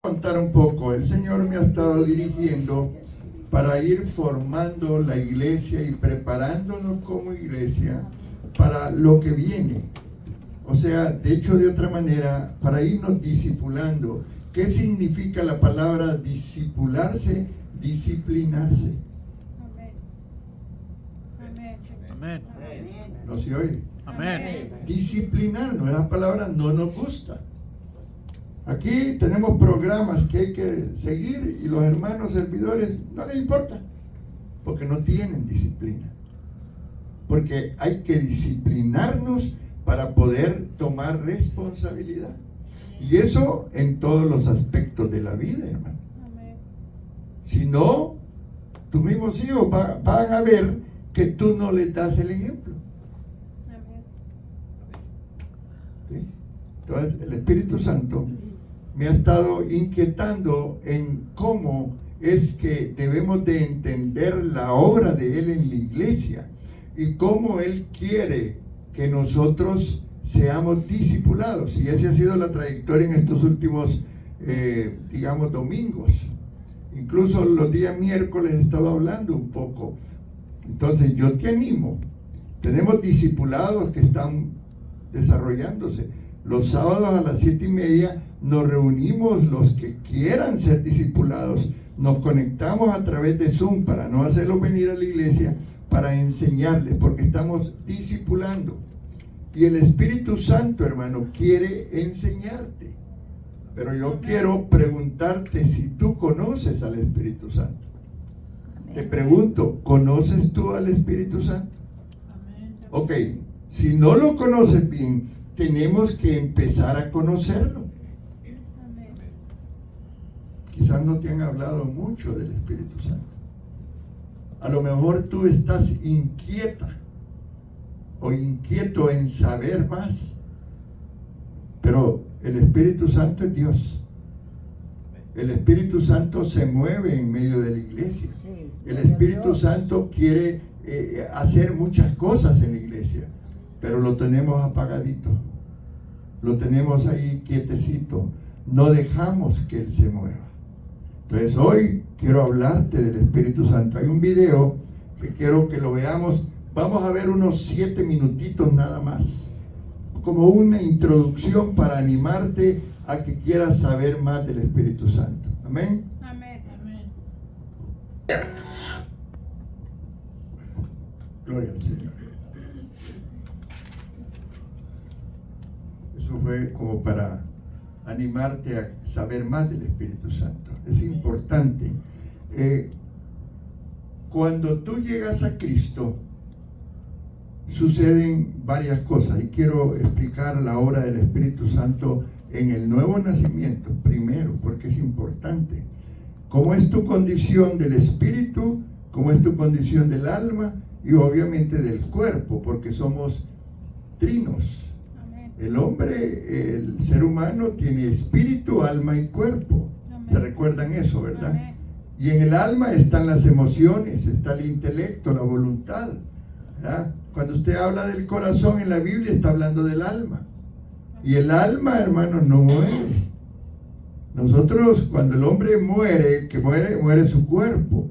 Contar un poco. El Señor me ha estado dirigiendo para ir formando la iglesia y preparándonos como iglesia para lo que viene. O sea, de hecho, de otra manera, para irnos discipulando. ¿Qué significa la palabra discipularse? Disciplinarse. Amén. ¿No se oye? Amén. Disciplinarnos, esa palabra no nos gusta. Aquí tenemos programas que hay que seguir y los hermanos servidores no les importa, porque no tienen disciplina. Porque hay que disciplinarnos para poder tomar responsabilidad. Y eso en todos los aspectos de la vida, hermano. Si no, tus mismos hijos van a ver que tú no les das el ejemplo. ¿Sí? Entonces, el Espíritu Santo me ha estado inquietando en cómo es que debemos de entender la obra de Él en la iglesia y cómo Él quiere que nosotros seamos discipulados. Y esa ha sido la trayectoria en estos últimos, domingos. Incluso los días miércoles he estado hablando un poco. Entonces yo te animo. Tenemos discipulados que están desarrollándose. Los sábados a las 7:30 nos reunimos los que quieran ser discipulados. Nos conectamos a través de Zoom para no hacerlos venir a la iglesia, para enseñarles, porque estamos discipulando. Y el Espíritu Santo, hermano, quiere enseñarte. Pero yo quiero preguntarte si tú conoces al Espíritu Santo. Te pregunto, ¿conoces tú al Espíritu Santo? Ok, si no lo conoces bien, tenemos que empezar a conocerlo. Quizás no te han hablado mucho del Espíritu Santo. A lo mejor tú estás inquieta o inquieto en saber más. Pero el Espíritu Santo es Dios. El Espíritu Santo se mueve en medio de la iglesia. El Espíritu Santo quiere hacer muchas cosas en la iglesia, pero lo tenemos apagadito. Lo tenemos ahí quietecito. No dejamos que Él se mueva. Entonces hoy quiero hablarte del Espíritu Santo. Hay un video que quiero que lo veamos. Vamos a ver unos 7 minutitos nada más, como una introducción para animarte a que quieras saber más del Espíritu Santo. Amén. Amén. Amén. Gloria al Señor. Eso fue como para animarte a saber más del Espíritu Santo. Es importante. Cuando tú llegas a Cristo, suceden varias cosas, y quiero explicar la obra del Espíritu Santo en el nuevo nacimiento primero, porque es importante. ¿Cómo es tu condición del espíritu? ¿Cómo es tu condición del alma? Y obviamente del cuerpo, porque somos trinos. El hombre, el ser humano tiene espíritu, alma y cuerpo. ¿Se recuerdan eso, verdad? Y en el alma están las emociones, está el intelecto, la voluntad, ¿verdad? Cuando usted habla del corazón en la Biblia, está hablando del alma. Y el alma, hermano, no muere. Nosotros, cuando el hombre muere, muere su cuerpo,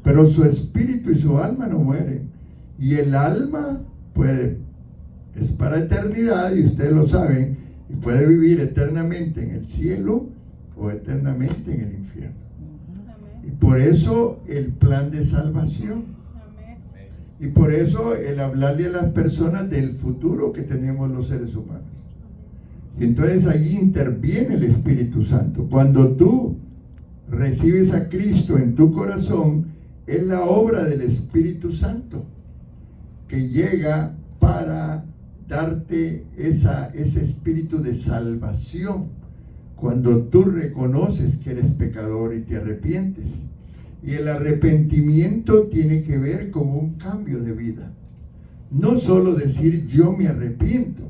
pero su espíritu y su alma no mueren. Y el alma es para eternidad, y ustedes lo saben, y puede vivir eternamente en el cielo o eternamente en el infierno. Y por eso el plan de salvación. Y por eso el hablarle a las personas del futuro que tenemos los seres humanos. Y entonces allí interviene el Espíritu Santo. Cuando tú recibes a Cristo en tu corazón, es la obra del Espíritu Santo que llega para darte ese espíritu de salvación. Cuando tú reconoces que eres pecador y te arrepientes. Y el arrepentimiento tiene que ver con un cambio de vida. No solo decir yo me arrepiento,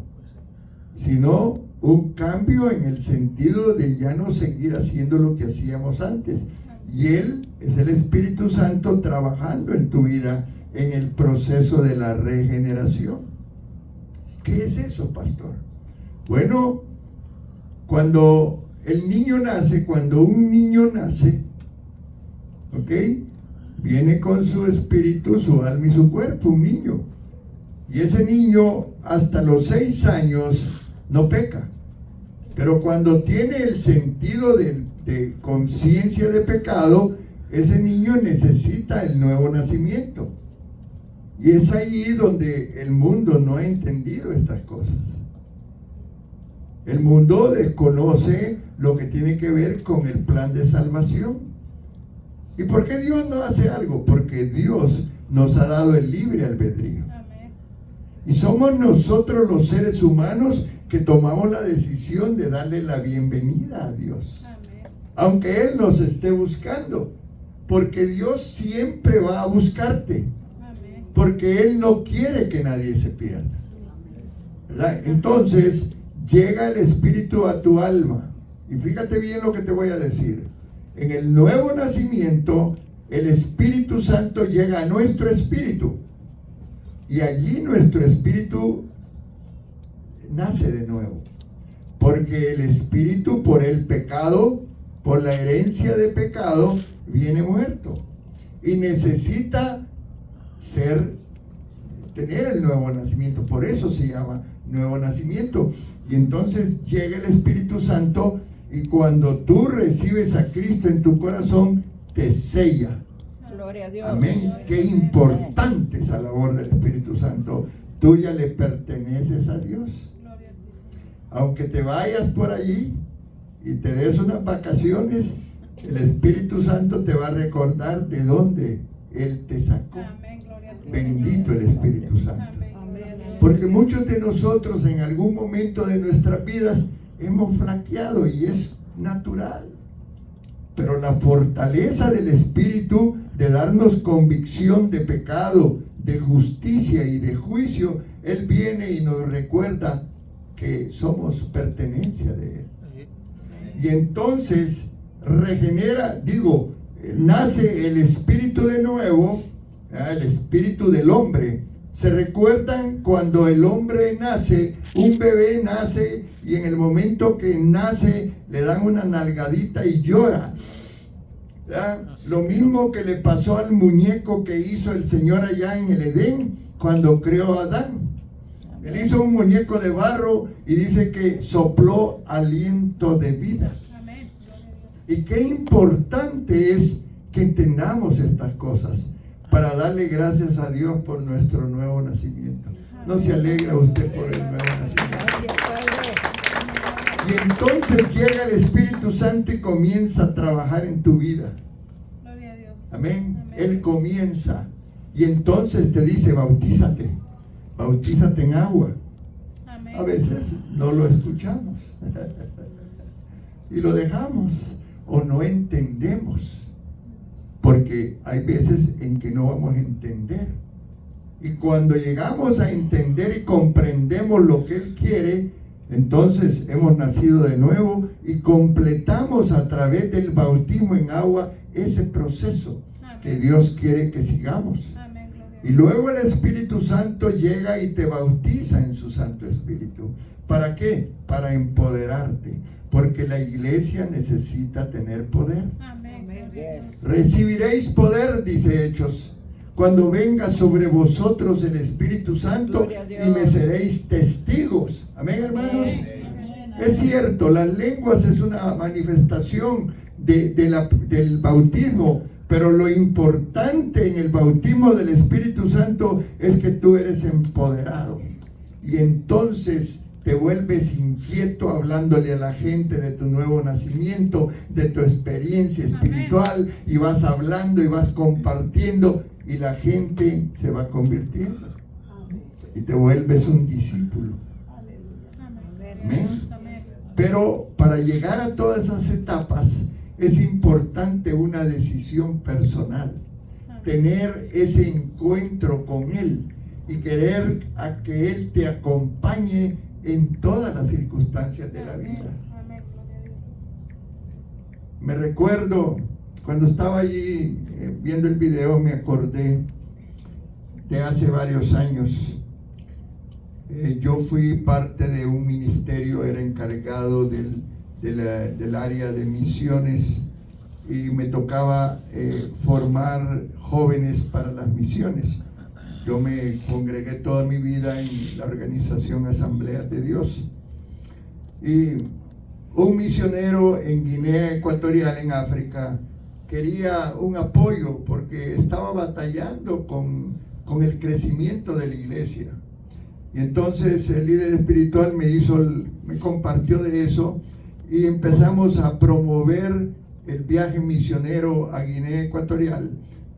sino un cambio en el sentido de ya no seguir haciendo lo que hacíamos antes. Y Él es el Espíritu Santo trabajando en tu vida en el proceso de la regeneración. ¿Qué es eso, pastor? Bueno, cuando el niño nace, cuando un niño nace, ¿ok? Viene con su espíritu, su alma y su cuerpo, un niño. Y ese niño hasta los 6 años no peca. Pero cuando tiene el sentido de conciencia de pecado, ese niño necesita el nuevo nacimiento. Y es ahí donde el mundo no ha entendido estas cosas. El mundo desconoce lo que tiene que ver con el plan de salvación. ¿Y por qué Dios no hace algo? Porque Dios nos ha dado el libre albedrío. Amén. Y somos nosotros los seres humanos que tomamos la decisión de darle la bienvenida a Dios. Amén. Aunque Él nos esté buscando. Porque Dios siempre va a buscarte. Amén. Porque Él no quiere que nadie se pierda. ¿Verdad? Entonces, llega el Espíritu a tu alma. Y fíjate bien lo que te voy a decir. En el nuevo nacimiento, el Espíritu Santo llega a nuestro espíritu. Y allí nuestro espíritu nace de nuevo. Porque el espíritu, por el pecado, por la herencia de pecado, viene muerto. Y necesita tener el nuevo nacimiento. Por eso se llama nuevo nacimiento. Y entonces llega el Espíritu Santo, y cuando tú recibes a Cristo en tu corazón, te sella. Gloria a Dios. Amén. Qué importante esa labor del Espíritu Santo. Tú ya le perteneces a Dios. Gloria a ti. Aunque te vayas por allí y te des unas vacaciones, el Espíritu Santo te va a recordar de dónde Él te sacó. Amén. Gloria a ti. Bendito el Espíritu Santo. Amén. Gloria a Dios. Porque muchos de nosotros en algún momento de nuestras vidas hemos flaqueado, y es natural. Pero la fortaleza del Espíritu de darnos convicción de pecado, de justicia y de juicio, Él viene y nos recuerda que somos pertenencia de Él. Y entonces nace el espíritu de nuevo, el espíritu del hombre. ¿Se recuerdan cuando el hombre nace? Un bebé nace, y en el momento que nace le dan una nalgadita y llora. ¿Verdad? Lo mismo que le pasó al muñeco que hizo el Señor allá en el Edén cuando creó a Adán. Él hizo un muñeco de barro y dice que sopló aliento de vida. Amén. Gloria a Dios. Y qué importante es que entendamos estas cosas para darle gracias a Dios por nuestro nuevo nacimiento. ¿No se alegra usted por el nuevo nacimiento? Gracias, Padre. Y entonces llega el Espíritu Santo y comienza a trabajar en tu vida. Gloria a Dios. Amén. Amén. Él comienza. Y entonces te dice, bautízate. Bautízate en agua. Amén. A veces no lo escuchamos. Y lo dejamos. O no entendemos. Porque hay veces en que no vamos a entender. Y cuando llegamos a entender y comprendemos lo que Él quiere, entonces hemos nacido de nuevo y completamos a través del bautismo en agua ese proceso que Dios quiere que sigamos. Amén. Gloria a Y Dios. luego el Espíritu Santo llega y te bautiza en su Santo Espíritu. ¿Para qué? Para empoderarte. Porque la iglesia necesita tener poder. Amén. Gloria a Dios. Recibiréis poder, dice Hechos, cuando venga sobre vosotros el Espíritu Santo, Gloria a Dios. y me seréis testigos. Amén, hermanos. Amén. Es cierto, las lenguas es una manifestación del bautismo, pero lo importante en el bautismo del Espíritu Santo es que tú eres empoderado. Y entonces te vuelves inquieto hablándole a la gente de tu nuevo nacimiento, de tu experiencia espiritual, y vas hablando y vas compartiendo, y la gente se va convirtiendo. Y te vuelves un discípulo. Amén. Amén. Amén. Pero para llegar a todas esas etapas es importante una decisión personal. Tener ese encuentro con Él y querer a que Él te acompañe en todas las circunstancias de la vida. Amén. Gloria a Dios. Me recuerdo cuando estaba allí viendo el video, me acordé de hace varios años. Yo fui parte de un ministerio, era encargado del del área de misiones y me tocaba formar jóvenes para las misiones. Yo me congregué toda mi vida en la organización Asambleas de Dios. Y un misionero en Guinea Ecuatorial, en África, quería un apoyo porque estaba batallando con el crecimiento de la iglesia. Y entonces el líder espiritual me compartió de eso y empezamos a promover el viaje misionero a Guinea Ecuatorial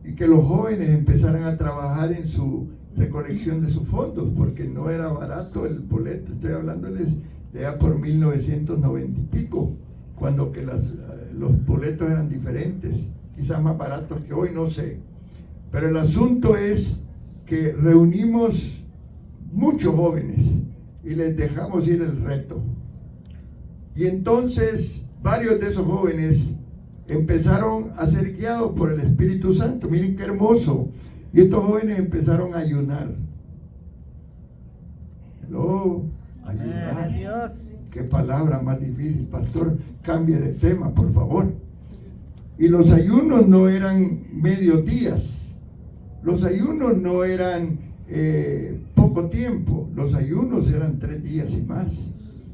y que los jóvenes empezaran a trabajar en su recolección de sus fondos, porque no era barato el boleto. Estoy hablándoles de allá por 1990 y pico, cuando que los boletos eran diferentes, quizás más baratos que hoy, no sé. Pero el asunto es que reunimos muchos jóvenes y les dejamos ir el reto. Y entonces varios de esos jóvenes empezaron a ser guiados por el Espíritu Santo. Miren qué hermoso. Y estos jóvenes empezaron a ayunar. Hello, ayunar. Dios. Qué palabra más difícil, pastor. Cambie de tema, por favor. Y los ayunos no eran mediodías. Los ayunos no eran poco tiempo. Los ayunos eran 3 días y más.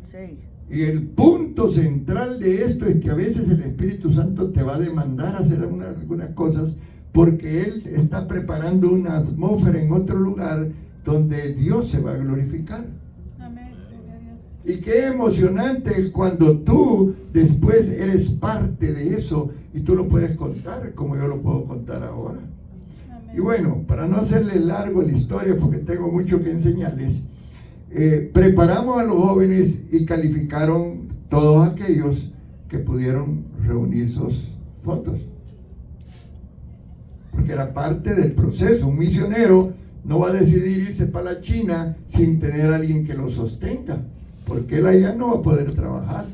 Sí. Y el punto central de esto es que a veces el Espíritu Santo te va a demandar hacer algunas cosas porque Él está preparando una atmósfera en otro lugar donde Dios se va a glorificar. Amén. Gloria a Dios. Y qué emocionante es cuando tú después eres parte de eso y tú lo puedes contar como yo lo puedo contar ahora. Amén. Y bueno, para no hacerle largo la historia porque tengo mucho que enseñarles, preparamos a los jóvenes y calificaron todos aquellos que pudieron reunir esos fondos, porque era parte del proceso. Un misionero no va a decidir irse para la China sin tener a alguien que lo sostenga, porque él allá no va a poder trabajar,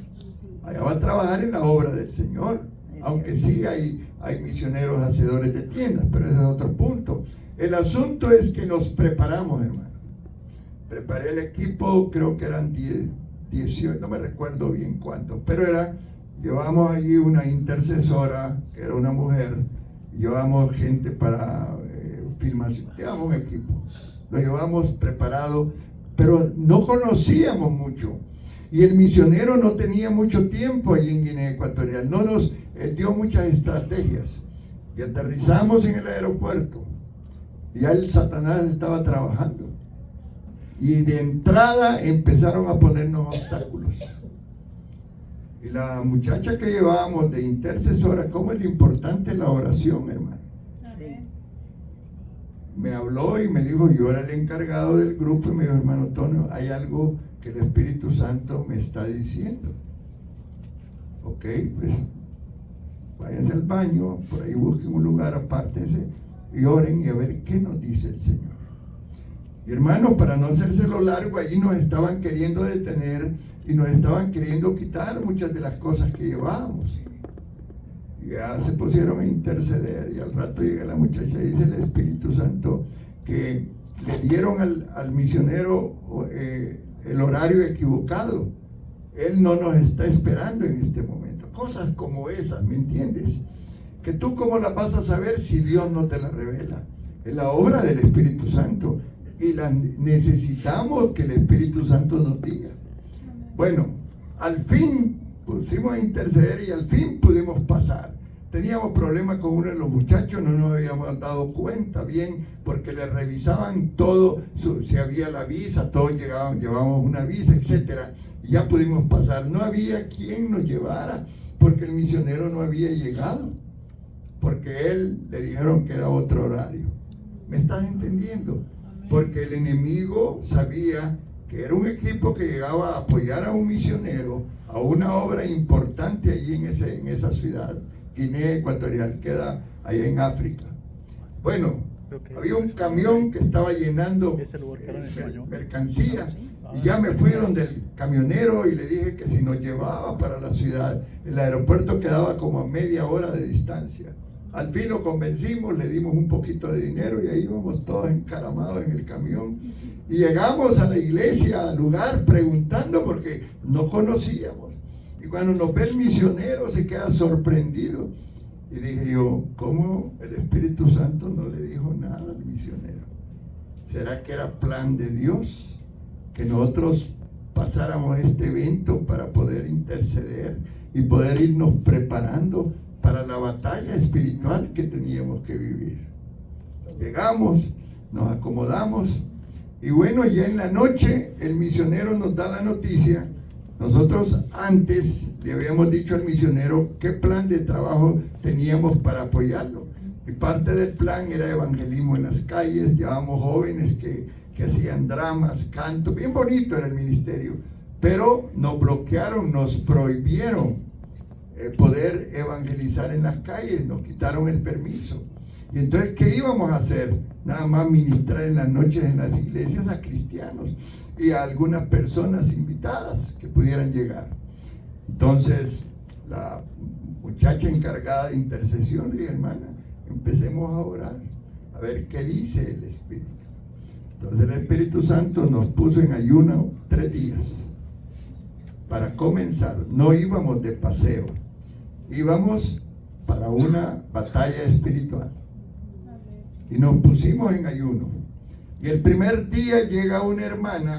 allá va a trabajar en la obra del Señor, aunque sí hay misioneros hacedores de tiendas, pero ese es otro punto. El asunto es que nos preparamos, hermano. Preparé el equipo, creo que eran 18, no me recuerdo bien cuántos, pero llevamos allí una intercesora, que era una mujer, llevamos gente para filmación, llevamos un equipo, lo llevamos preparado, pero no conocíamos mucho, y el misionero no tenía mucho tiempo allí en Guinea Ecuatorial, no nos dio muchas estrategias, y aterrizamos en el aeropuerto, y ya el Satanás estaba trabajando. Y de entrada empezaron a ponernos obstáculos. Y la muchacha que llevábamos de intercesora, ¿cómo es importante la oración, hermano? Amén. Me habló y me dijo, yo era el encargado del grupo, y me dijo, hermano Antonio, hay algo que el Espíritu Santo me está diciendo. Ok, pues váyanse al baño, por ahí busquen un lugar, apártense y oren y a ver qué nos dice el Señor. Y hermanos, para no hacérselo largo, allí nos estaban queriendo detener y nos estaban queriendo quitar muchas de las cosas que llevábamos. Y ya se pusieron a interceder y al rato llega la muchacha y dice el Espíritu Santo que le dieron al misionero el horario equivocado. Él no nos está esperando en este momento. Cosas como esas, ¿me entiendes? Que tú cómo las vas a saber si Dios no te la revela. Es la obra del Espíritu Santo. Y necesitamos que el Espíritu Santo nos diga. Bueno, al fin pusimos a interceder y al fin pudimos pasar. Teníamos problemas con uno de los muchachos, no nos habíamos dado cuenta bien, porque le revisaban todo, si había la visa, todos llevábamos una visa, etcétera, y ya pudimos pasar. No había quien nos llevara, porque el misionero no había llegado, porque él le dijeron que era otro horario. ¿Me estás entendiendo? Porque el enemigo sabía que era un equipo que llegaba a apoyar a un misionero, a una obra importante allí en esa ciudad, Guinea Ecuatorial, queda allá en África. Bueno, había un camión que estaba llenando mercancía, y ya me fui donde el camionero y le dije que si nos llevaba para la ciudad. El aeropuerto quedaba como a media hora de distancia. Al fin lo convencimos, le dimos un poquito de dinero y ahí íbamos todos encaramados en el camión. Y llegamos a la iglesia, al lugar, preguntando porque no conocíamos. Y cuando nos ve el misionero se queda sorprendido. Y dije yo, ¿cómo el Espíritu Santo no le dijo nada al misionero? ¿Será que era plan de Dios que nosotros pasáramos este evento para poder interceder y poder irnos preparando para la batalla espiritual que teníamos que vivir? Llegamos, nos acomodamos y bueno, ya en la noche el misionero nos da la noticia. Nosotros antes le habíamos dicho al misionero qué plan de trabajo teníamos para apoyarlo. Y parte del plan era evangelismo en las calles. Llevábamos jóvenes que hacían dramas, canto, bien bonito era el ministerio. Pero nos bloquearon, nos prohibieron poder evangelizar en las calles, nos quitaron el permiso. Y entonces, ¿qué íbamos a hacer? Nada más ministrar en las noches en las iglesias a cristianos y a algunas personas invitadas que pudieran llegar. Entonces, la muchacha encargada de intercesión le dije, hermana, empecemos a orar, a ver qué dice el Espíritu. Entonces el Espíritu Santo nos puso en ayuno 3 días para comenzar. No íbamos de paseo, íbamos para una batalla espiritual. Y nos pusimos en ayuno. Y el primer día llega una hermana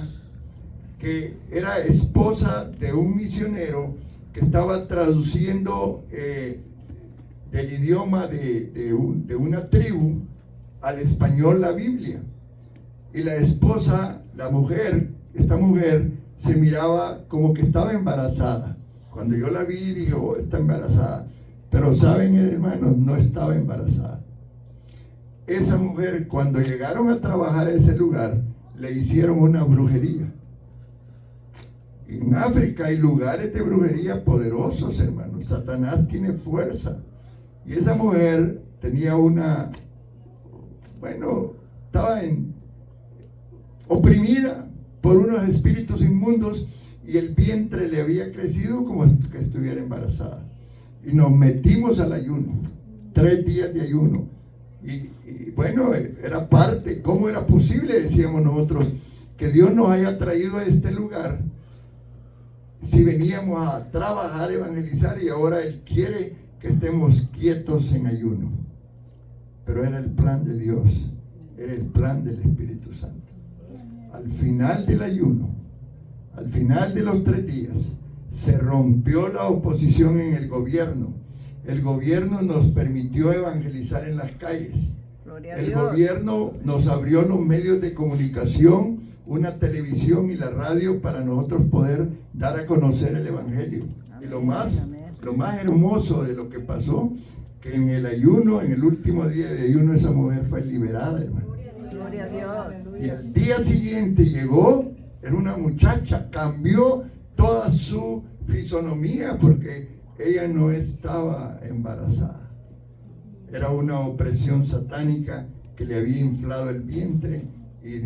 que era esposa de un misionero que estaba traduciendo del idioma de una tribu al español la Biblia. Y la esposa, esta mujer se miraba como que estaba embarazada. Cuando yo la vi dije, oh, está embarazada. Pero saben, hermanos, no estaba embarazada. Esa mujer, cuando llegaron a trabajar a ese lugar, le hicieron una brujería. En África hay lugares de brujería poderosos, hermanos. Satanás tiene fuerza. Y esa mujer tenía estaba oprimida por unos espíritus inmundos y el vientre le había crecido como que estuviera embarazada. Y nos metimos al ayuno, 3 días de ayuno. Y bueno, era parte, ¿cómo era posible, decíamos nosotros, que Dios nos haya traído a este lugar si veníamos a trabajar, evangelizar y ahora Él quiere que estemos quietos en ayuno? Pero era el plan de Dios, era el plan del Espíritu Santo. Al final del ayuno, al final de los 3 días, se rompió la oposición en el gobierno. El gobierno nos permitió evangelizar en las calles. El gobierno nos abrió los medios de comunicación, una televisión y la radio para nosotros poder dar a conocer el evangelio. Y lo más hermoso de lo que pasó, que en el ayuno, en el último día de ayuno, esa mujer fue liberada, hermano. Gloria a Dios. Y al día siguiente llegó, era una muchacha, cambió toda su fisonomía porque ella no estaba embarazada. Era una opresión satánica que le había inflado el vientre. Y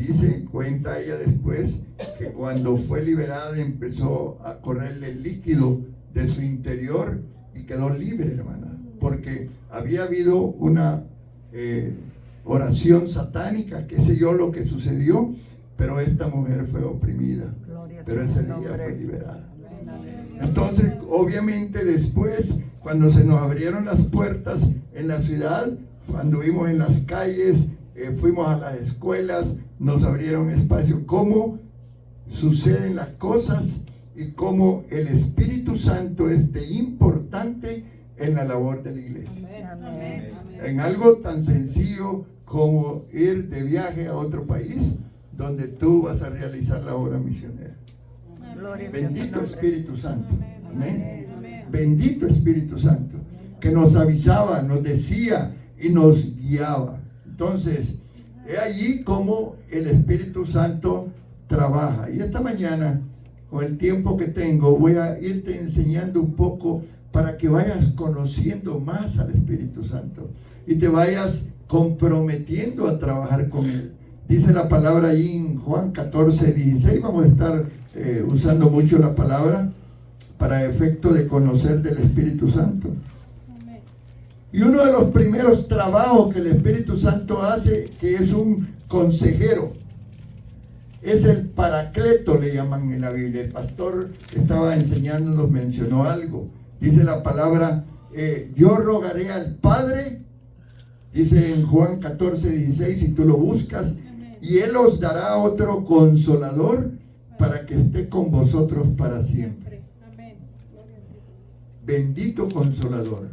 cuenta ella después, que cuando fue liberada empezó a correrle el líquido de su interior y quedó libre, hermana, porque había habido una oración satánica, qué sé yo lo que sucedió, pero esta mujer fue oprimida, pero ese día fue liberada. Entonces, obviamente después, cuando se nos abrieron las puertas en la ciudad, anduvimos en las calles, fuimos a las escuelas, nos abrieron espacio. ¿Cómo suceden las cosas y cómo el Espíritu Santo es de importante en la labor de la iglesia? Amén. En algo tan sencillo como ir de viaje a otro país donde tú vas a realizar la obra misionera. Gloria sea tu Bendito nombre. Espíritu Santo. Amén. Bendito Espíritu Santo, que nos avisaba, nos decía y nos guiaba. Entonces, he allí cómo el Espíritu Santo trabaja. Y esta mañana, con el tiempo que tengo, voy a irte enseñando un poco para que vayas conociendo más al Espíritu Santo y te vayas comprometiendo a trabajar con Él. Dice la palabra ahí en Juan 14:16. Vamos a estar usando mucho la palabra para efecto de conocer del Espíritu Santo. Y uno de los primeros trabajos que el Espíritu Santo hace, que es un consejero, es el paracleto, le llaman en la Biblia. El pastor que estaba enseñándonos mencionó algo. Dice la palabra, yo rogaré al Padre, dice en Juan 14:16, si tú lo buscas, y Él os dará otro consolador para que esté con vosotros para siempre. Amén. Gloria a Dios. Bendito consolador.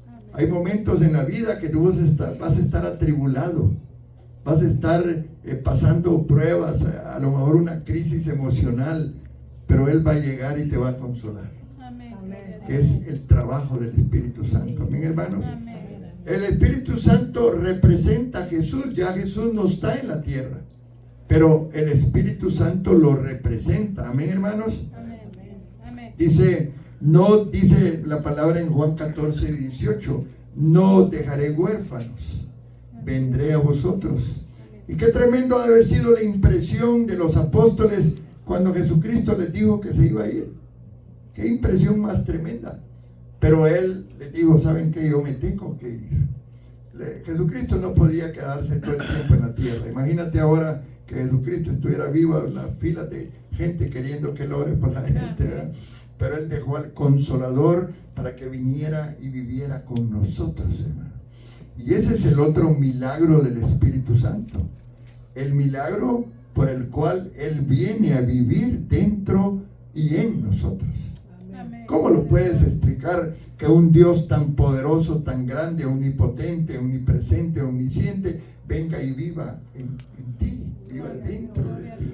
Amén. Hay momentos en la vida que tú vas a estar atribulado, vas a estar pasando pruebas, a lo mejor una crisis emocional, pero Él va a llegar y te va a consolar. Amén. Amén. Que es el trabajo del Espíritu Santo. Amén, hermanos. Amén. El Espíritu Santo representa a Jesús. Ya Jesús no está en la tierra, pero el Espíritu Santo lo representa. Amén, hermanos. Amén. Amén. Dice la palabra en Juan 14:18, no dejaré huérfanos, vendré a vosotros. Y qué tremendo ha de haber sido la impresión de los apóstoles cuando Jesucristo les dijo que se iba a ir. Qué impresión más tremenda. Pero Él les dijo, ¿saben qué? Yo me tengo que ir. Jesucristo no podía quedarse todo el tiempo en la tierra. Imagínate ahora que Jesucristo estuviera vivo, las filas de gente queriendo que Él ore por la gente, ¿verdad? Pero Él dejó al Consolador para que viniera y viviera con nosotros, hermano. Y ese es el otro milagro del Espíritu Santo. El milagro por el cual Él viene a vivir dentro y en nosotros. Amén. ¿Cómo lo puedes explicar que un Dios tan poderoso, tan grande, omnipotente, omnipresente, omnisciente, venga y viva en ti, viva dentro de ti?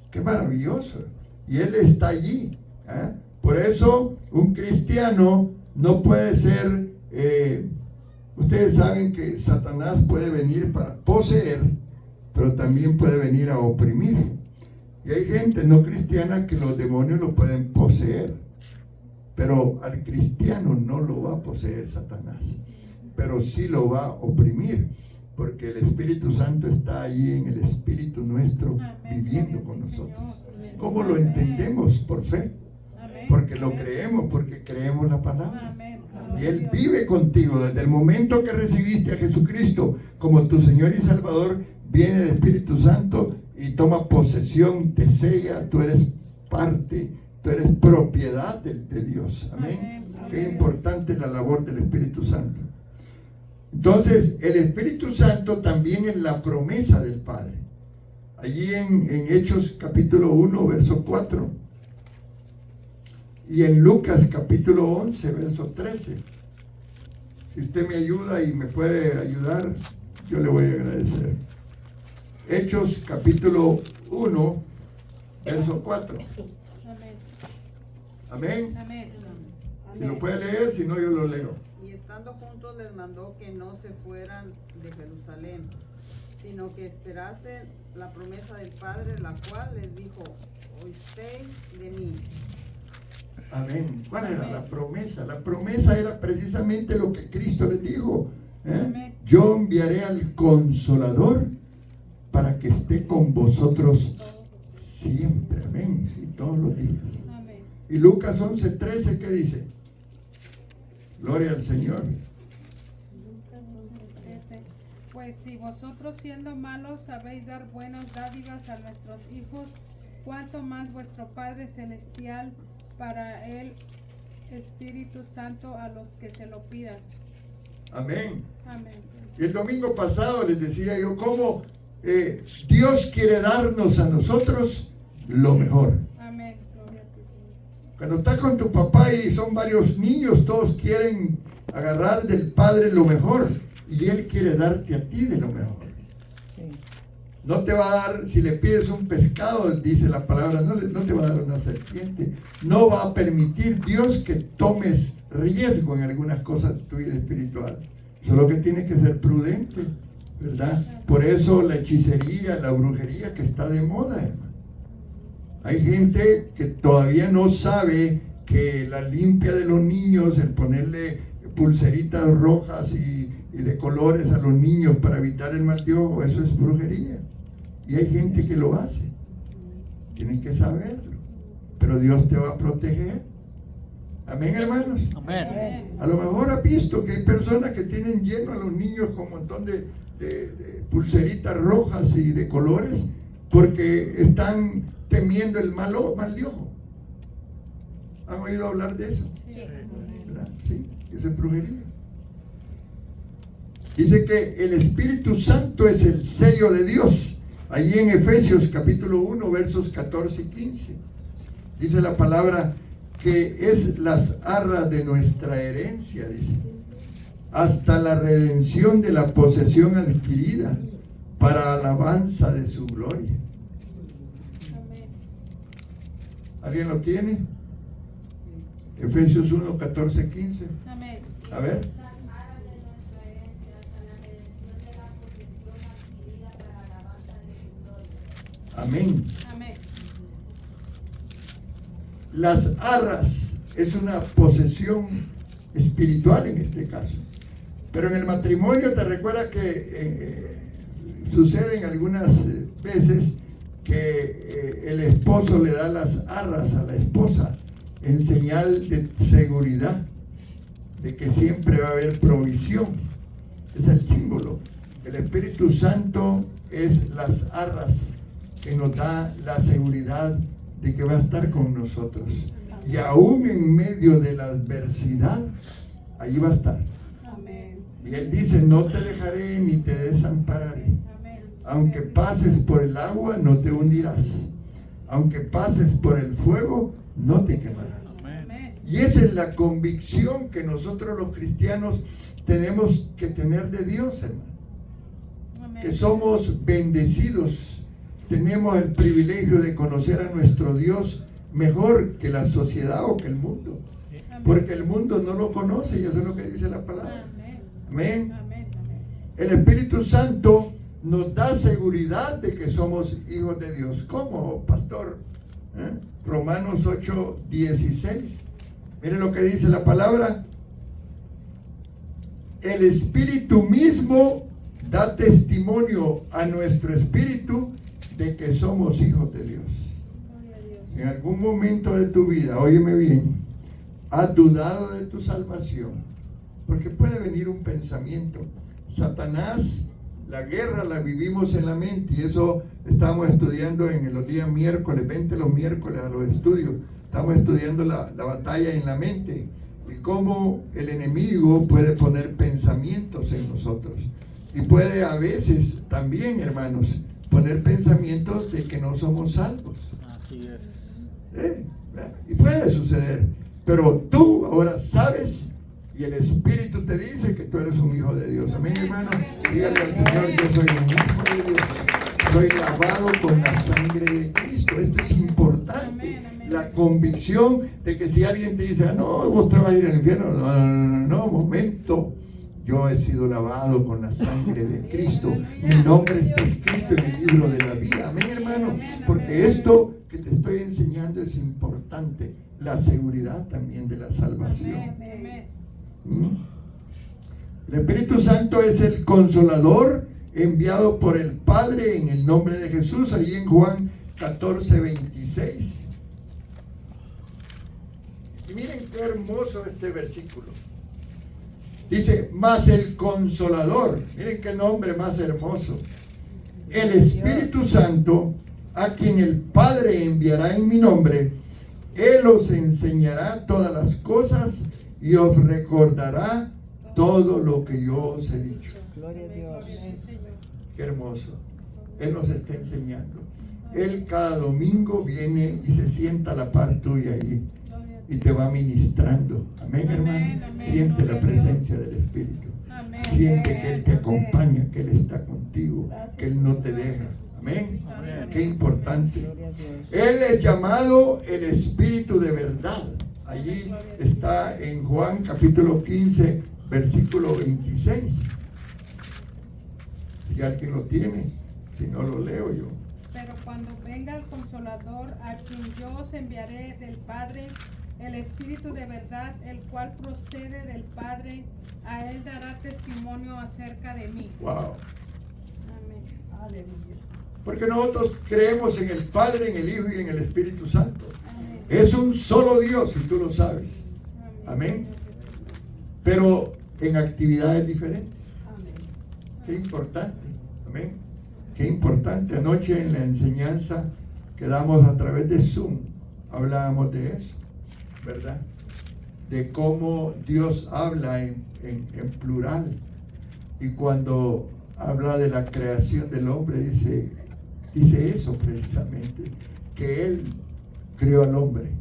Qué maravilloso. Y Él está allí. ¿Eh? Por eso un cristiano no puede ser, ustedes saben que Satanás puede venir para poseer, pero también puede venir a oprimir. Y hay gente no cristiana que los demonios lo pueden poseer, pero al cristiano no lo va a poseer Satanás, pero sí lo va a oprimir, porque el Espíritu Santo está allí en el espíritu nuestro, viviendo con nosotros. ¿Cómo lo entendemos? Por fe, porque lo creemos, porque creemos la palabra. Y Él vive contigo desde el momento que recibiste a Jesucristo como tu Señor y Salvador. Viene el Espíritu Santo y toma posesión, te sella, tú eres parte, tú eres propiedad de Dios. Amén. Qué importante es la labor del Espíritu Santo. Entonces, el Espíritu Santo también es la promesa del Padre. Allí en Hechos capítulo 1, verso 4. Y en Lucas capítulo 11, verso 13. Si usted me ayuda y me puede ayudar, yo le voy a agradecer. Hechos capítulo 1, verso 4. Amén. Amén. Si lo puede leer, si no yo lo leo. Y estando juntos les mandó que no se fueran de Jerusalén, sino que esperasen la promesa del Padre, la cual les dijo, oísteis de mí. Amén. ¿Cuál era la promesa? La promesa era precisamente lo que Cristo les dijo. Yo enviaré al Consolador para que esté con vosotros siempre. Amén. Sí, todos los días. Amén. Y Lucas 11:13, ¿qué dice? Gloria al Señor. Lucas 11:13. Pues si vosotros siendo malos sabéis dar buenas dádivas a nuestros hijos, cuánto más vuestro Padre Celestial para el Espíritu Santo a los que se lo pidan. Amén. Amén. Y el domingo pasado les decía yo cómo Dios quiere darnos a nosotros lo mejor. Amén. Gloria a ti, Señor. Cuando estás con tu papá y son varios niños, todos quieren agarrar del Padre lo mejor y Él quiere darte a ti de lo mejor. No te va a dar, si le pides un pescado, dice la palabra, no te va a dar una serpiente. No va a permitir Dios que tomes riesgo en algunas cosas de tu vida espiritual. Solo que tienes que ser prudente, ¿verdad? Por eso la hechicería, la brujería que está de moda, hermano. Hay gente que todavía no sabe que la limpia de los niños, el ponerle pulseritas rojas y de colores a los niños para evitar el mal de ojo, eso es brujería. Y hay gente que lo hace. Tienes que saberlo. Pero Dios te va a proteger. Amén, hermanos. Amén. A lo mejor has visto que hay personas que tienen lleno a los niños con un montón de pulseritas rojas y de colores, porque están temiendo el mal de ojo. ¿Han oído hablar de eso? ¿Verdad? Sí, eso es brujería. Dice que el Espíritu Santo es el sello de Dios. Allí en Efesios capítulo 1, versos 14 y 15. Dice la palabra que es las arras de nuestra herencia, dice, hasta la redención de la posesión adquirida para alabanza de su gloria. ¿Alguien lo tiene? Efesios 1, 14, 15. Amén. A ver. Las aras de nuestra herencia hasta la redención de la posesión adquirida para alabanza de su gloria. Amén. Amén. Las arras es una posesión espiritual en este caso. Pero en el matrimonio te recuerda que suceden algunas veces que el esposo le da las arras a la esposa en señal de seguridad, de que siempre va a haber provisión. Es el símbolo. El Espíritu Santo es las arras que nos da la seguridad de que va a estar con nosotros. Y aún en medio de la adversidad, allí va a estar. Amén. Y Él dice, no te dejaré ni te desampararé. Amén. Aunque pases por el agua, no te hundirás. Aunque pases por el fuego, no te quemarás. Amén. Y esa es la convicción que nosotros los cristianos tenemos que tener de Dios, hermano. Amén. Que somos bendecidos. Tenemos el privilegio de conocer a nuestro Dios mejor que la sociedad o que el mundo. Amén. Porque el mundo no lo conoce, y eso es lo que dice la palabra. Amén. Amén. Amén. Amén. El Espíritu Santo nos da seguridad de que somos hijos de Dios. ¿Cómo, pastor? Romanos 8, 16. Miren lo que dice la palabra. El Espíritu mismo da testimonio a nuestro espíritu de que somos hijos de Dios. Gloria a Dios. En algún momento de tu vida, óyeme bien, has dudado de tu salvación, porque puede venir un pensamiento. Satanás, la guerra la vivimos en la mente, y eso estamos estudiando en los días miércoles. Vente los miércoles a los estudios. Estamos estudiando la batalla en la mente y cómo el enemigo puede poner pensamientos en nosotros, y puede a veces también, hermanos, poner pensamientos de que no somos salvos. Así es. Y puede suceder, pero tú ahora sabes, y el Espíritu te dice que tú eres un hijo de Dios. Amén, hermano. Dígale al Señor, yo soy un hijo de Dios, soy lavado con la sangre de Cristo. Esto es importante, la convicción de que si alguien te dice, no, vos te vas a ir al infierno, no, momento. Yo he sido lavado con la sangre de Cristo. Mi nombre está escrito en el libro de la vida. Amén, hermano. Porque esto que te estoy enseñando es importante. La seguridad también de la salvación. Amén. El Espíritu Santo es el consolador enviado por el Padre en el nombre de Jesús. Allí en Juan 14, 26. Y miren qué hermoso este versículo. Dice, más el Consolador, miren qué nombre más hermoso, el Espíritu Santo, a quien el Padre enviará en mi nombre, Él os enseñará todas las cosas y os recordará todo lo que yo os he dicho. Gloria a Dios. Qué hermoso. Él nos está enseñando. Él cada domingo viene y se sienta a la par tuya ahí y te va ministrando. Amén, hermano. Siente la presencia del Espíritu. Siente que Él te acompaña, que Él está contigo, que Él no te deja. Amén. Qué importante. Él es llamado el Espíritu de verdad. Allí está en Juan capítulo 15, versículo 26. Si alguien lo tiene, si no lo leo yo. Pero cuando venga el Consolador, a quien yo os enviaré del Padre, el Espíritu de verdad, el cual procede del Padre, a Él dará testimonio acerca de mí. Wow. Amén. Aleluya. Porque nosotros creemos en el Padre, en el Hijo y en el Espíritu Santo. Amén. Es un solo Dios, si tú lo sabes. Amén. Pero en actividades diferentes. Amén. Qué importante. Amén. Qué importante. Anoche en la enseñanza que damos a través de Zoom, hablábamos de eso, ¿verdad? De cómo Dios habla en plural. Y cuando habla de la creación del hombre, dice eso precisamente, que Él creó al hombre.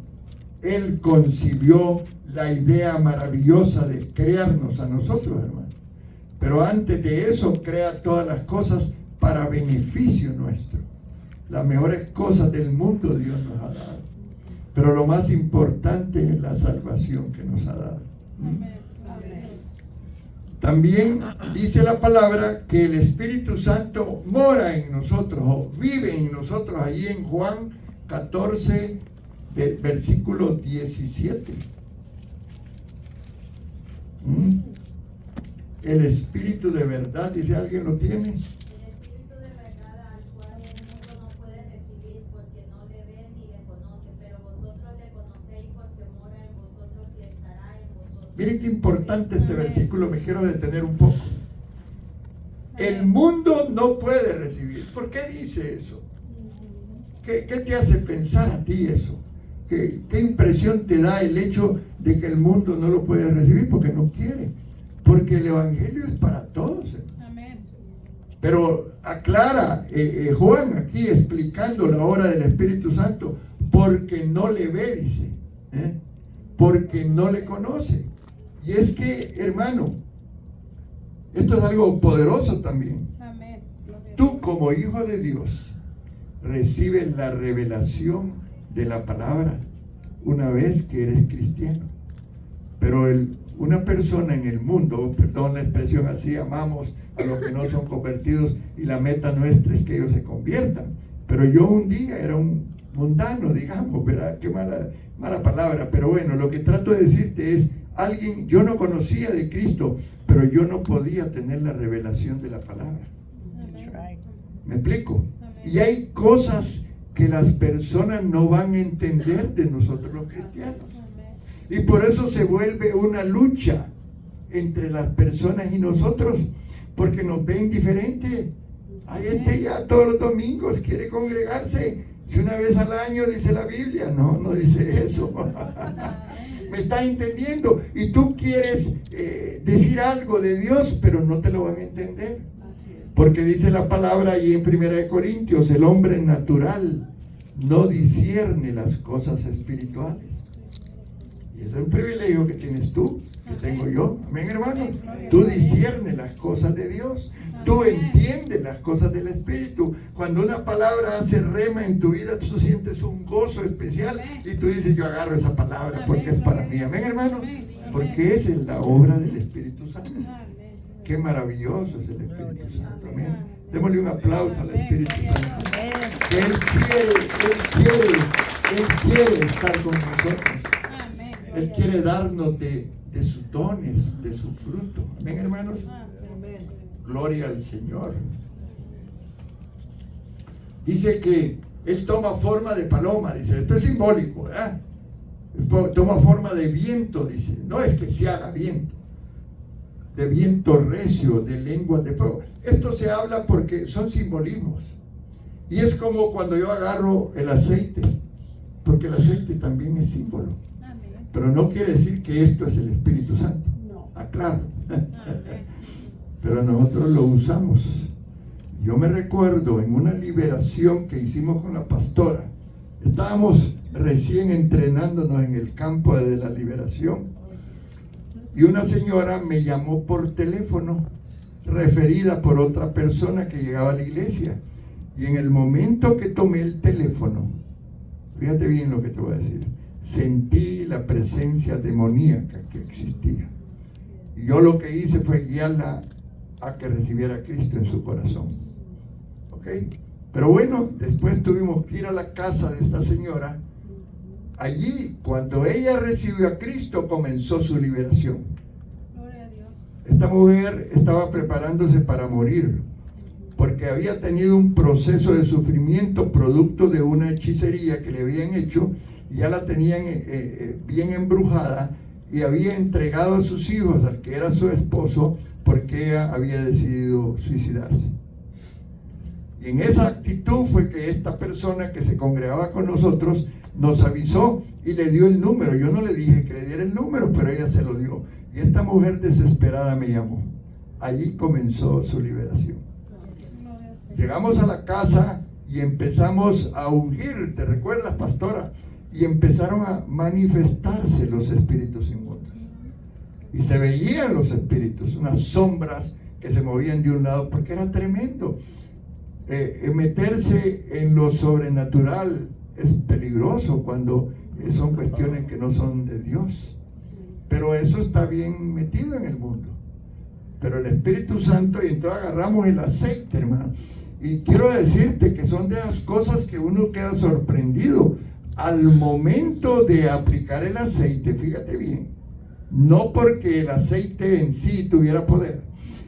Él concibió la idea maravillosa de crearnos a nosotros, hermano. Pero antes de eso, crea todas las cosas para beneficio nuestro. Las mejores cosas del mundo Dios nos ha dado. Pero lo más importante es la salvación que nos ha dado. También dice la palabra que el Espíritu Santo mora en nosotros o vive en nosotros, allí en Juan 14, versículo 17. El Espíritu de verdad, dice, ¿alguien lo tiene? El Espíritu de verdad al cual el mundo no puede recibir porque no le ve ni le conoce, pero vosotros le conocéis porque mora en vosotros y estará en vosotros. Miren qué importante este versículo, me quiero detener un poco. El mundo no puede recibir. ¿Por qué dice eso? ¿Qué te hace pensar a ti eso? ¿Qué impresión te da el hecho de que el mundo no lo puede recibir? Porque no quiere. Porque el Evangelio es para todos. Amén. Pero aclara Juan aquí explicando la obra del Espíritu Santo, porque no le ve, dice, porque no le conoce. Y es que, hermano, esto es algo poderoso también. Amén. Tú como hijo de Dios recibes la revelación de la palabra una vez que eres cristiano. Pero una persona en el mundo, perdón la expresión así, amamos a los que no son convertidos y la meta nuestra es que ellos se conviertan. Pero yo un día era un mundano, digamos, ¿verdad? Qué mala palabra, pero bueno, lo que trato de decirte es, yo no conocía de Cristo, pero yo no podía tener la revelación de la palabra. ¿Me explico? Y hay cosas que las personas no van a entender de nosotros los cristianos. Y por eso se vuelve una lucha entre las personas y nosotros, porque nos ven diferente. Hay ya todos los domingos quiere congregarse, si una vez al año dice la Biblia. No dice eso. ¿Me estás entendiendo? Y tú quieres decir algo de Dios, pero no te lo van a entender. Porque dice la palabra allí en 1 Corintios, el hombre natural no discierne las cosas espirituales. Y ese es un privilegio que tienes tú, que tengo yo. Amén, hermano. Tú disciernes las cosas de Dios. Tú entiendes las cosas del Espíritu. Cuando una palabra hace rema en tu vida, tú sientes un gozo especial y tú dices, yo agarro esa palabra porque es para mí. Amén, hermano. Porque esa es la obra del Espíritu Santo. Qué maravilloso es el Espíritu Santo. Amén. Démosle un aplauso al Espíritu Santo. Que Él quiere estar con nosotros. Él quiere darnos de sus dones, de su fruto. Amén, hermanos. Gloria al Señor. Dice que Él toma forma de paloma, dice. Esto es simbólico, ¿verdad? Toma forma de viento, dice. No es que se haga viento, de viento recio, de lenguas de fuego. Esto se habla porque son simbolismos. Y es como cuando yo agarro el aceite, porque el aceite también es símbolo. Pero no quiere decir que esto es el Espíritu Santo. Aclaro. Pero nosotros lo usamos. Yo me recuerdo en una liberación que hicimos con la pastora. Estábamos recién entrenándonos en el campo de la liberación. Y una señora me llamó por teléfono, referida por otra persona que llegaba a la iglesia. Y en el momento que tomé el teléfono, fíjate bien lo que te voy a decir, sentí la presencia demoníaca que existía. Y yo lo que hice fue guiarla a que recibiera a Cristo en su corazón. ¿Ok? Pero bueno, después tuvimos que ir a la casa de esta señora. Allí, cuando ella recibió a Cristo, comenzó su liberación. Gloria a Dios. Esta mujer estaba preparándose para morir, porque había tenido un proceso de sufrimiento producto de una hechicería que le habían hecho, y ya la tenían bien embrujada, y había entregado a sus hijos al que era su esposo, porque ella había decidido suicidarse. Y en esa actitud fue que esta persona que se congregaba con nosotros nos avisó y le dio el número. Yo no le dije que le diera el número, pero ella se lo dio. Y esta mujer desesperada me llamó. Allí comenzó su liberación. Llegamos a la casa y empezamos a ungir, ¿te recuerdas, pastora? Y empezaron a manifestarse los espíritus inmundos. Y se veían los espíritus, unas sombras que se movían de un lado, porque era tremendo. Meterse en lo sobrenatural es peligroso cuando son cuestiones que no son de Dios. Pero eso está bien metido en el mundo. Pero el Espíritu Santo, y entonces agarramos el aceite, hermano. Y quiero decirte que son de esas cosas que uno queda sorprendido al momento de aplicar el aceite. Fíjate bien, no porque el aceite en sí tuviera poder,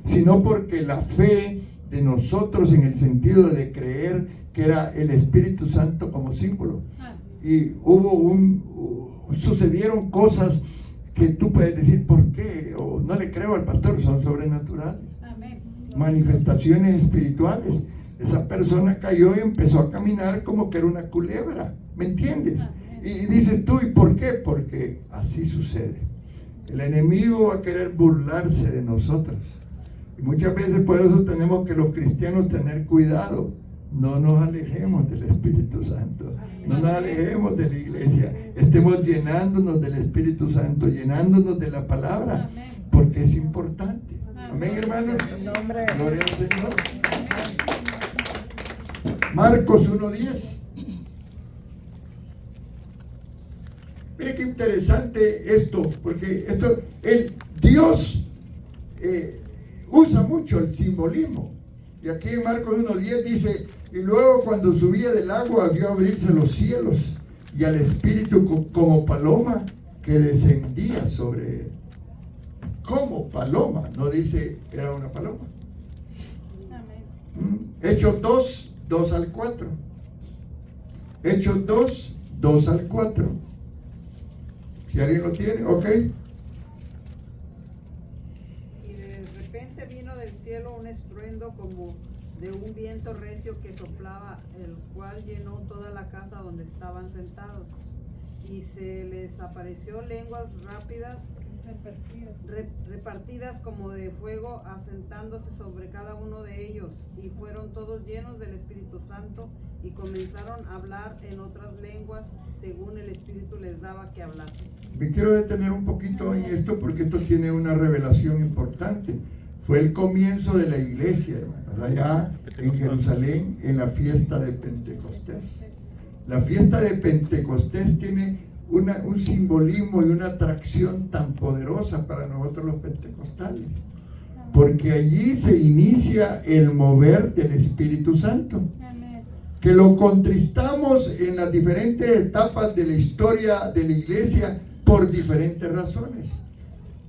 sino porque la fe de nosotros, en el sentido de creer que era el Espíritu Santo como símbolo. Y sucedieron cosas que tú puedes decir, ¿por qué? O no le creo al pastor, son sobrenaturales. Amén. Manifestaciones espirituales. Esa persona cayó y empezó a caminar como que era una culebra, ¿me entiendes? Y dices tú, ¿y por qué? Porque así sucede. El enemigo va a querer burlarse de nosotros. Y muchas veces por eso tenemos que los cristianos tener cuidado. No nos alejemos del Espíritu Santo. No nos alejemos de la iglesia. Estemos llenándonos del Espíritu Santo, llenándonos de la palabra, porque es importante. Amén, hermanos. Gloria al Señor. Marcos 1:10. Mire qué interesante esto, porque Dios usa mucho el simbolismo. Y aquí en Marcos 1:10 dice: y luego cuando subía del agua vio abrirse los cielos y al Espíritu como paloma que descendía sobre él. Como paloma, no dice era una paloma. Hechos 2 al 4. Hechos 2 al 4. Si alguien lo tiene, ok. Y de repente vino del cielo un estruendo como de un viento recio que soplaba, el cual llenó toda la casa donde estaban sentados. Y se les apareció lenguas rápidas, repartidas como de fuego, asentándose sobre cada uno de ellos. Y fueron todos llenos del Espíritu Santo y comenzaron a hablar en otras lenguas según el Espíritu les daba que hablasen. Me quiero detener un poquito en esto porque esto tiene una revelación importante. Fue el comienzo de la iglesia, hermanos, allá en Jerusalén, en la fiesta de Pentecostés. La fiesta de Pentecostés tiene un simbolismo y una atracción tan poderosa para nosotros los pentecostales, porque allí se inicia el mover del Espíritu Santo, que lo contristamos en las diferentes etapas de la historia de la iglesia por diferentes razones.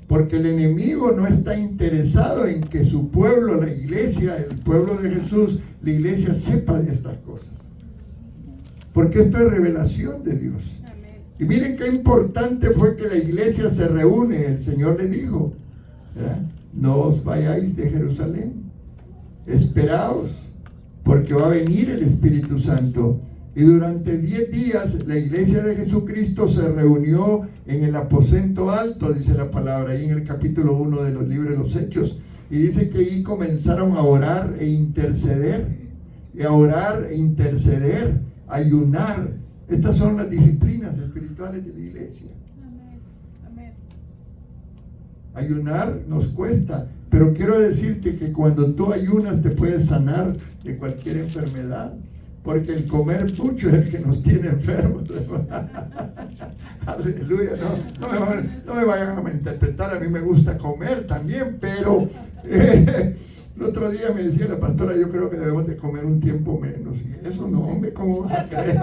Porque el enemigo no está interesado en que su pueblo, la iglesia, el pueblo de Jesús, la iglesia sepa de estas cosas. Porque esto es revelación de Dios. Y miren qué importante fue que la iglesia se reúne. El Señor le dijo, ¿verdad? No os vayáis de Jerusalén, esperaos, porque va a venir el Espíritu Santo. Y durante 10 días la iglesia de Jesucristo se reunió en el aposento alto, dice la palabra, ahí en el capítulo 1 de los libros de los Hechos. Y dice que ahí comenzaron a orar e interceder, ayunar. Estas son las disciplinas espirituales de la iglesia. Ayunar nos cuesta, pero quiero decirte que cuando tú ayunas te puedes sanar de cualquier enfermedad. Porque el comer mucho es el que nos tiene enfermos. Aleluya, no me vayan a malinterpretar, a mí me gusta comer también, pero el otro día me decía la pastora, yo creo que debemos de comer un tiempo menos. Y eso no, hombre, ¿cómo vas a creer?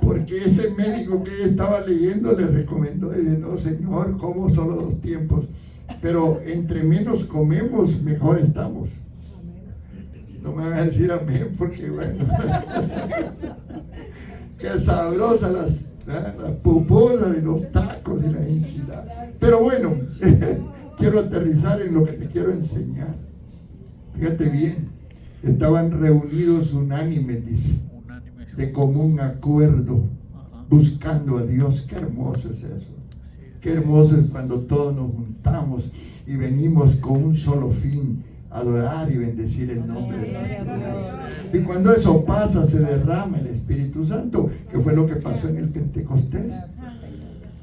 Porque ese médico que estaba leyendo le recomendó, dice, no señor, como solo 2 tiempos. Pero entre menos comemos, mejor estamos. No me van a decir amén porque bueno, qué sabrosas las pupusas y los tacos y las enchiladas. Pero bueno, quiero aterrizar en lo que te quiero enseñar. Fíjate bien, estaban reunidos unánimes, dice, Unánime. de común acuerdo, Ajá. buscando a Dios. Qué hermoso es eso. Sí. Qué hermoso es cuando todos nos juntamos y venimos con un solo fin: adorar y bendecir el nombre de nuestro Dios. Y cuando eso pasa, se derrama el Espíritu Santo, que fue lo que pasó en el Pentecostés.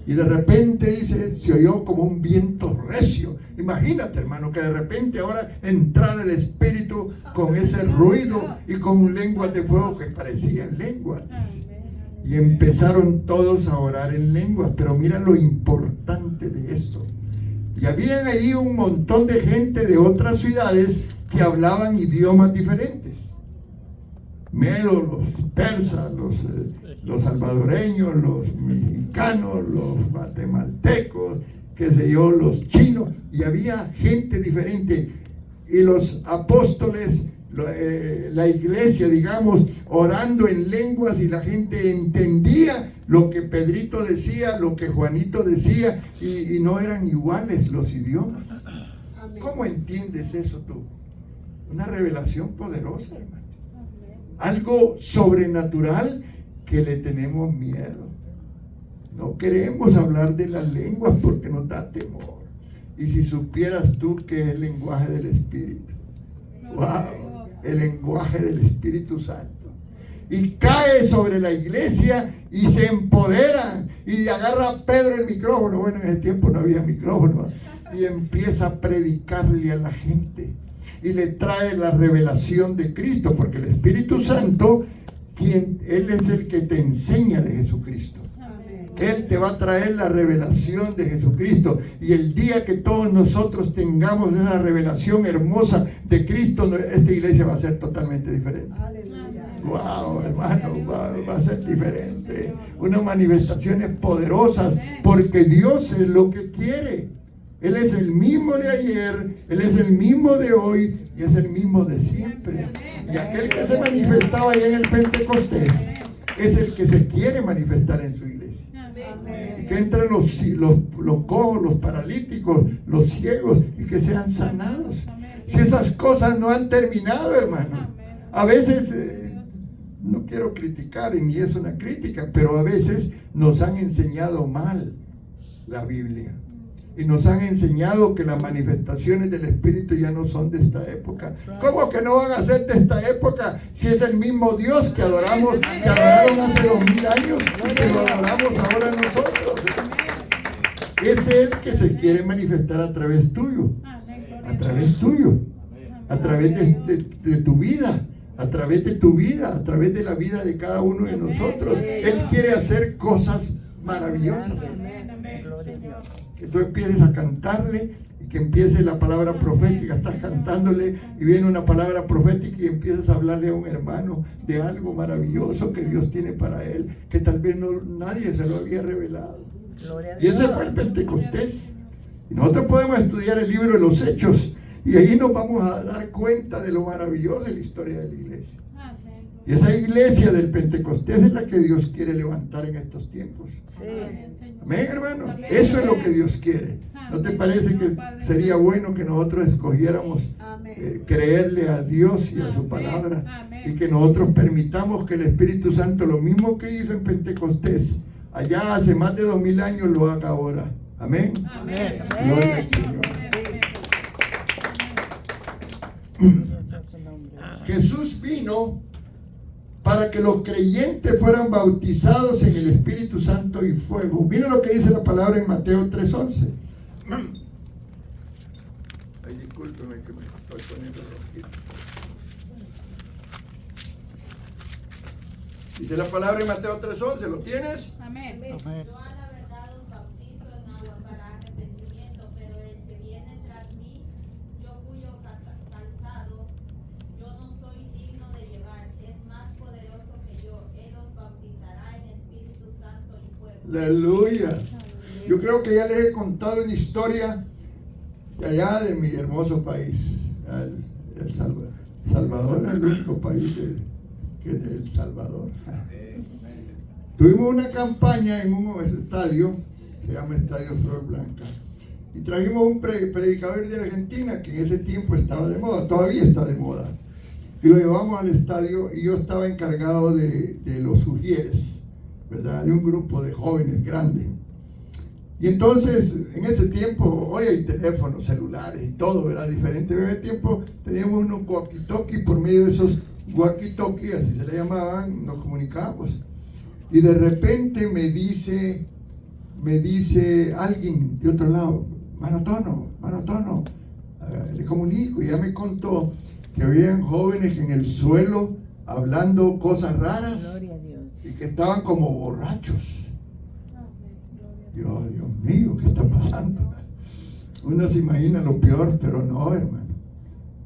Y de repente, dice, se oyó como un viento recio. Imagínate, hermano, que de repente ahora entrara el Espíritu con ese ruido y con lenguas de fuego que parecían lenguas. Y empezaron todos a orar en lenguas. Pero mira lo importante de esto. Y habían ahí un montón de gente de otras ciudades que hablaban idiomas diferentes. Medos, los persas, los salvadoreños, los mexicanos, los guatemaltecos, qué sé yo, los chinos, y había gente diferente. Y los apóstoles, la iglesia, digamos, orando en lenguas, y la gente entendía lo que Pedrito decía, lo que Juanito decía, y no eran iguales los idiomas. ¿Cómo entiendes eso tú? Una revelación poderosa, hermano. Algo sobrenatural que le tenemos miedo. No queremos hablar de las lenguas porque nos da temor. Y si supieras tú que es el lenguaje del Espíritu. ¡Wow! El lenguaje del Espíritu Santo. Y cae sobre la iglesia y se empoderan. Y agarra a Pedro el micrófono. Bueno, en ese tiempo no había micrófono. Y empieza a predicarle a la gente. Y le trae la revelación de Cristo, porque el Espíritu Santo, Él es el que te enseña de Jesucristo. Él te va a traer la revelación de Jesucristo. Y el día que todos nosotros tengamos esa revelación hermosa de Cristo, esta iglesia va a ser totalmente diferente. Wow, hermano, va a ser diferente. Unas manifestaciones poderosas, porque Dios es lo que quiere. Él es el mismo de ayer, Él es el mismo de hoy y es el mismo de siempre. Y aquel que se manifestaba ahí en el Pentecostés es el que se quiere manifestar en su iglesia. Y que entren los cojos, los paralíticos, los ciegos, y que sean sanados. Si esas cosas no han terminado, hermano. A veces, no quiero criticar, y ni es una crítica, pero a veces nos han enseñado mal la Biblia. Y nos han enseñado que las manifestaciones del Espíritu ya no son de esta época. ¿Cómo que no van a ser de esta época si es el mismo Dios que adoramos, que adoraron hace 2000 años y que lo adoramos ahora nosotros? Es Él que se quiere manifestar a través tuyo, a través tuyo, a través de tu vida, a través de tu vida, a través de la vida de cada uno de nosotros. Él quiere hacer cosas maravillosas. Que tú empieces a cantarle y que empiece la palabra profética. Estás cantándole y viene una palabra profética y empiezas a hablarle a un hermano de algo maravilloso que Dios tiene para él, que tal vez nadie se lo había revelado. Y ese fue el Pentecostés. Y nosotros podemos estudiar el libro de los Hechos y ahí nos vamos a dar cuenta de lo maravilloso de la historia de la iglesia. Y esa iglesia del Pentecostés es la que Dios quiere levantar en estos tiempos. Amén, hermano. Eso es lo que Dios quiere. ¿No te parece que sería bueno que nosotros escogiéramos creerle a Dios y a su palabra? Y que nosotros permitamos que el Espíritu Santo, lo mismo que hizo en Pentecostés, allá hace más de 2000 años, lo haga ahora. Amén. Gloria al Señor. Jesús vino para que los creyentes fueran bautizados en el Espíritu Santo y fuego. Miren lo que dice la palabra en Mateo 3:11. Ay, discúlpeme que me estoy poniendo rojito. Dice la palabra en Mateo 3:11. ¿Lo tienes? Amén. Yo a la verdad os bautizo en agua para arrepentimiento, pero el que viene tras mí, yo cuyo calzado yo no soy digno de llevar, es más poderoso que yo. Él os bautizará en Espíritu Santo y fuego. Aleluya. Yo creo que ya les he contado una historia de allá de mi hermoso país, El Salvador. El Salvador es el único país que es de El Salvador. Tuvimos una campaña en un estadio, se llama Estadio Flor Blanca, y trajimos un predicador de Argentina que en ese tiempo estaba de moda, todavía está de moda. y lo llevamos al estadio y yo estaba encargado de los sugieres, ¿verdad? De un grupo de jóvenes grandes. Y entonces, en ese tiempo, hoy hay teléfonos celulares y todo era diferente. En ese tiempo teníamos unos walkie-talkie, por medio de esos walkie-talkie, así se le llamaban, nos comunicábamos. Y de repente me dice alguien de otro lado, mano tono, le comunico, y ya me contó que habían jóvenes en el suelo hablando cosas raras Gloria a Dios. y que estaban como borrachos. Amén. Dios mío, ¿qué está pasando? Uno se imagina lo peor, pero no, hermano.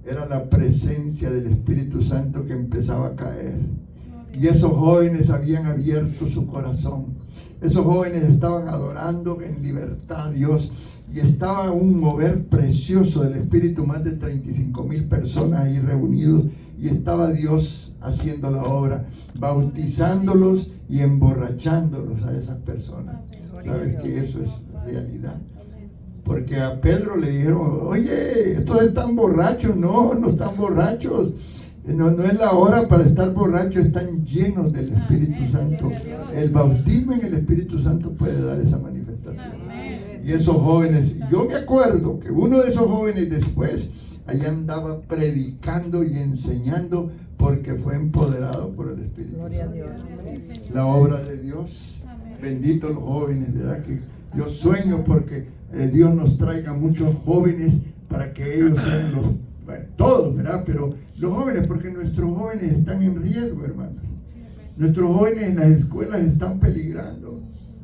Era la presencia del Espíritu Santo que empezaba a caer. Y esos jóvenes habían abierto su corazón. Esos jóvenes estaban adorando en libertad a Dios. Y estaba un mover precioso del Espíritu, más de 35,000 personas ahí reunidos. Y estaba Dios haciendo la obra, bautizándolos y emborrachándolos a esas personas. ¿Sabes que eso es realidad? Porque a Pedro le dijeron, oye, estos están borrachos. No, no están borrachos. No es la hora para estar borrachos, están llenos del Espíritu Santo. El bautismo en el Espíritu Santo puede dar esa manifestación. Y esos jóvenes, yo me acuerdo que uno de esos jóvenes después allá andaba predicando y enseñando porque fue empoderado por el Espíritu Gloria a Santo. Dios. La obra de Dios. Benditos los jóvenes, ¿verdad? Que yo sueño porque Dios nos traiga muchos jóvenes para que ellos sean los, bueno, todos, ¿verdad? Pero los jóvenes, porque nuestros jóvenes están en riesgo, hermanos. Nuestros jóvenes en las escuelas están peligrando.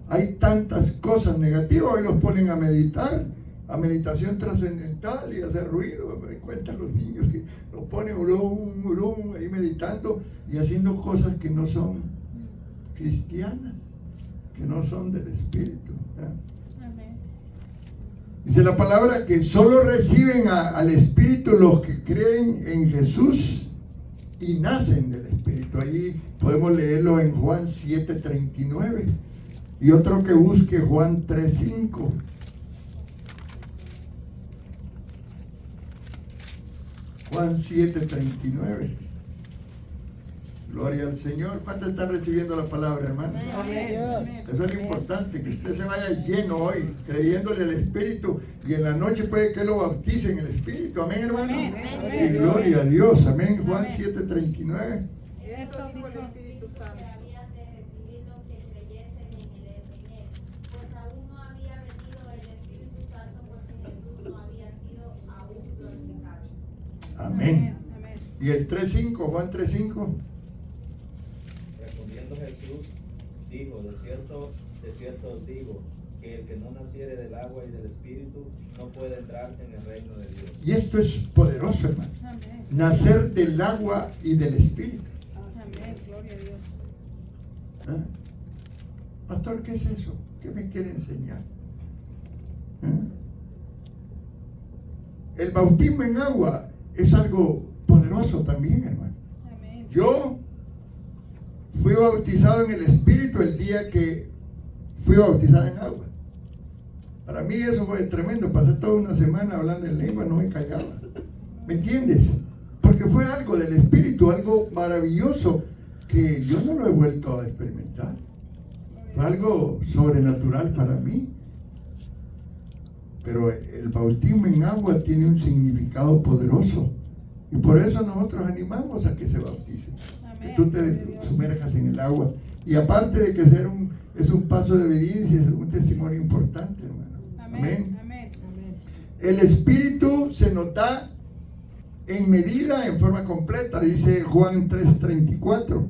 Hay tantas cosas negativas, hoy los ponen a meditar, a meditación trascendental y a hacer ruido. Me cuentan los niños que los ponen ahí meditando y haciendo cosas que no son cristianas, que no son del Espíritu. Amén. Dice la palabra que solo reciben al Espíritu los que creen en Jesús y nacen del Espíritu. Allí podemos leerlo en Juan 7:39 y otro que busque Juan 3:5. Juan 7:39. Gloria al Señor. ¿Cuántos están recibiendo la palabra, hermano? Amén. Eso es lo importante, que usted se vaya lleno hoy, creyéndole al Espíritu, y en la noche puede que lo bautice en el Espíritu. Amén, hermano. Amén. Y gloria a Dios. Amén. Juan 7:39. Esto dijo el Espíritu que Santo. habían de recibir los que creyesen en el primer, pues aún no había venido el Espíritu Santo porque Jesús no había sido aún glorificado. Amén. Amén. Y el 3:5, Juan 3:5. Respondiendo Jesús, dijo, de cierto os digo, que el que no naciere del agua y del Espíritu no puede entrar en el reino de Dios. Y esto es poderoso, hermano. Amén. Nacer del agua y del Espíritu. Amén. Gloria a Dios. ¿Ah? Pastor, ¿qué es eso? ¿Qué me quiere enseñar? ¿Ah? El bautismo en agua es algo poderoso también, hermano. Amén. Yo fui bautizado en el Espíritu el día que fui bautizado en agua. Para mí eso fue tremendo. Pasé toda una semana hablando en lengua, no me callaba. ¿Me entiendes? Porque fue algo del Espíritu, algo maravilloso que yo no lo he vuelto a experimentar. Fue algo sobrenatural para mí. Pero el bautismo en agua tiene un significado poderoso. Y por eso nosotros animamos a que se bautice. Que tú te sumerjas en el agua. Y aparte de que es un paso de obediencia, es un testimonio importante, hermano. Amén. Amén. El Espíritu se nos da en medida, en forma completa, dice Juan 3:34.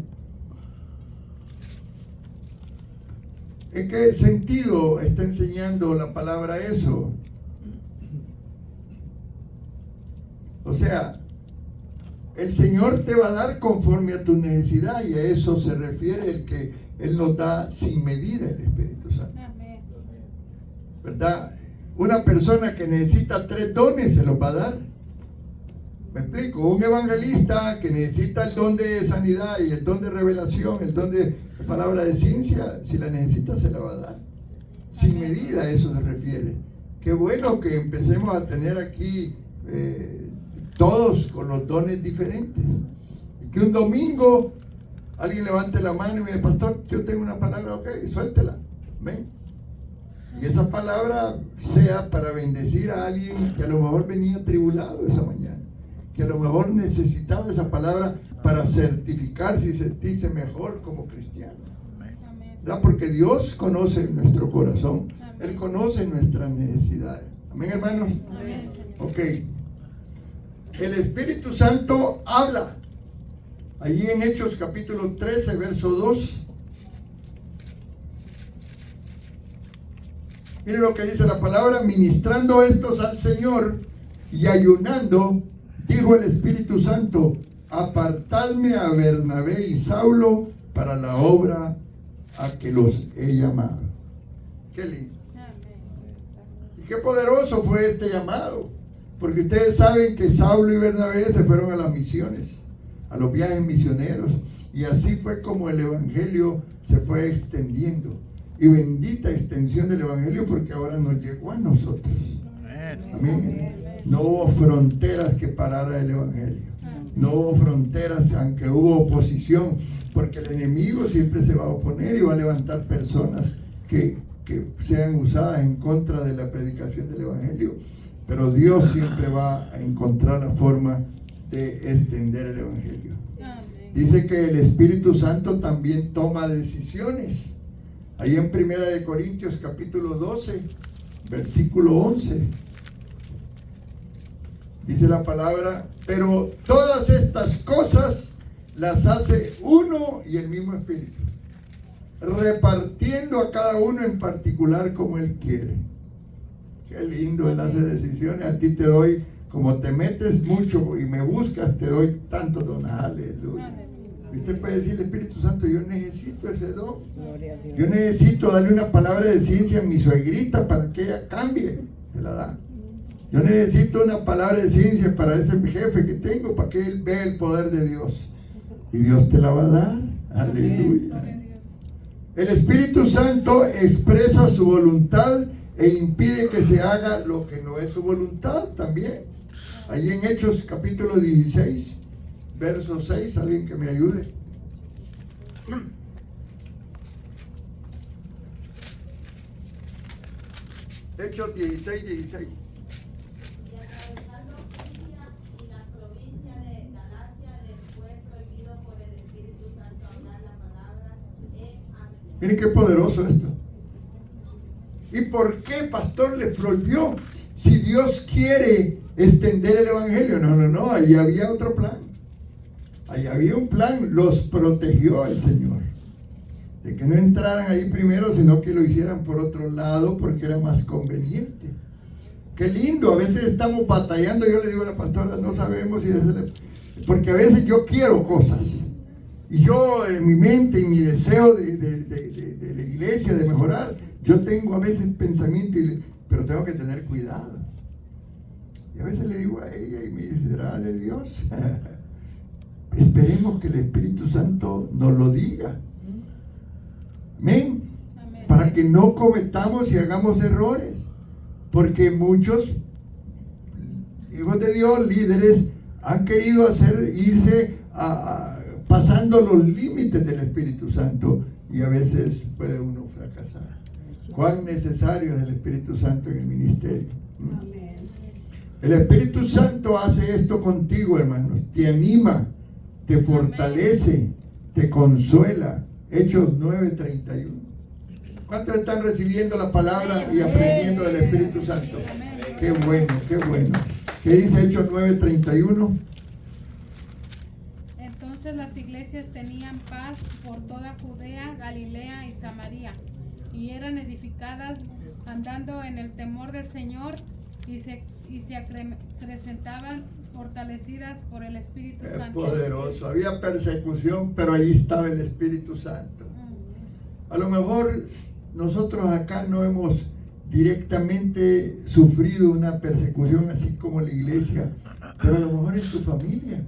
¿En qué sentido está enseñando la palabra eso? O sea, el Señor te va a dar conforme a tu necesidad, y a eso se refiere el que Él nos da sin medida el Espíritu Santo. Amén. ¿Verdad? Una persona que necesita 3 dones se los va a dar. ¿Me explico? Un evangelista que necesita el don de sanidad y el don de revelación, el don de palabra de ciencia, si la necesita se la va a dar. Sin medida, a eso se refiere. Qué bueno que empecemos a tener aquí todos con los dones diferentes. Que un domingo alguien levante la mano y me dice, pastor, yo tengo una palabra, ok, suéltela. Amén. Y esa palabra sea para bendecir a alguien que a lo mejor venía tribulado esa mañana, que a lo mejor necesitaba esa palabra para certificarse y sentirse mejor como cristiano. Amén. ¿Verdad? Porque Dios conoce nuestro corazón, Él conoce nuestras necesidades. Amén, hermanos. Amén. Ok. El Espíritu Santo habla. Allí en Hechos capítulo 13, verso 2. Miren lo que dice la palabra: ministrando estos al Señor y ayunando, dijo el Espíritu Santo, apartadme a Bernabé y Saulo para la obra a que los he llamado. Qué lindo. Amén. Y qué poderoso fue este llamado, porque ustedes saben que Saulo y Bernabé se fueron a las misiones, a los viajes misioneros, y así fue como el evangelio se fue extendiendo. Y bendita extensión del evangelio, porque ahora nos llegó a nosotros. Amén. No hubo fronteras que parara el evangelio. No hubo fronteras, aunque hubo oposición, porque el enemigo siempre se va a oponer y va a levantar personas que sean usadas en contra de la predicación del evangelio. Pero Dios siempre va a encontrar la forma de extender el evangelio. Amén. Dice que el Espíritu Santo también toma decisiones. Ahí en 1 Corintios capítulo 12, versículo 11. Dice la palabra: pero todas estas cosas las hace uno y el mismo Espíritu, repartiendo a cada uno en particular como Él quiere. Qué lindo, Él hace decisiones. A ti te doy, como te metes mucho y me buscas, te doy tanto don. Aleluya. Y usted puede decirle: Espíritu Santo, yo necesito ese don. Gloria a Dios. Yo necesito darle una palabra de ciencia a mi suegrita para que ella cambie. Te la da. Yo necesito una palabra de ciencia para ese jefe que tengo, para que él vea el poder de Dios. Y Dios te la va a dar. Aleluya. El Espíritu Santo expresa su voluntad e impide que se haga lo que no es su voluntad también. Ahí en Hechos capítulo 16, verso 6, alguien que me ayude. Hechos 16, 16. Y atravesando Frigia y la provincia de Galacia les fue prohibido por el Espíritu Santo hablar la palabra en Asia. Miren qué poderoso esto. ¿Y por qué, pastor, le prohibió? Si Dios quiere extender el evangelio. No, ahí había otro plan. Ahí había un plan. Los protegió el Señor de que no entraran ahí primero, sino que lo hicieran por otro lado, porque era más conveniente. Qué lindo. A veces estamos batallando. Yo le digo a la pastora, no sabemos si es porque a veces yo quiero cosas, y yo en mi mente y mi deseo de la iglesia, de mejorar, yo tengo a veces pensamiento, pero tengo que tener cuidado. Y a veces le digo a ella y me dice: ¿será de Dios? Esperemos que el Espíritu Santo nos lo diga. Amén. Amén. Para que no cometamos y hagamos errores. Porque muchos hijos de Dios, líderes, han querido irse pasando los límites del Espíritu Santo, y a veces puede uno fracasar. Cuán necesario es el Espíritu Santo en el ministerio. Amén. El Espíritu Santo hace esto contigo, hermanos. Te anima, te fortalece, te consuela. Hechos 9:31. ¿Cuántos están recibiendo la palabra y aprendiendo del Espíritu Santo? Qué bueno, qué bueno. ¿Qué dice Hechos 9:31? Entonces las iglesias tenían paz por toda Judea, Galilea y Samaria, y eran edificadas andando en el temor del Señor, y se acrecentaban fortalecidas por el Espíritu Qué Santo. poderoso. Había persecución, pero ahí estaba el Espíritu Santo. A lo mejor nosotros acá no hemos directamente sufrido una persecución así como la iglesia, pero a lo mejor en tu familia.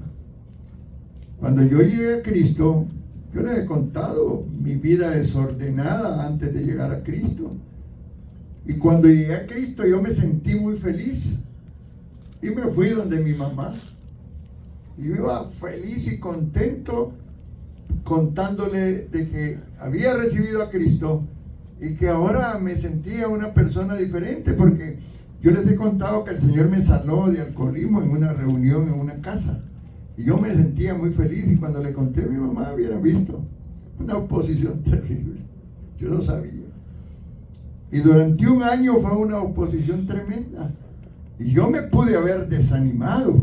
Cuando yo llegué a Cristo, yo les he contado mi vida desordenada antes de llegar a Cristo. Y cuando llegué a Cristo, yo me sentí muy feliz. Y me fui donde mi mamá. Y yo iba feliz y contento contándole de que había recibido a Cristo y que ahora me sentía una persona diferente, porque yo les he contado que el Señor me sanó de alcoholismo en una reunión en una casa. Y yo me sentía muy feliz, y cuando le conté a mi mamá, hubiera visto una oposición terrible. Yo lo sabía. Y durante un año fue una oposición tremenda. Y yo me pude haber desanimado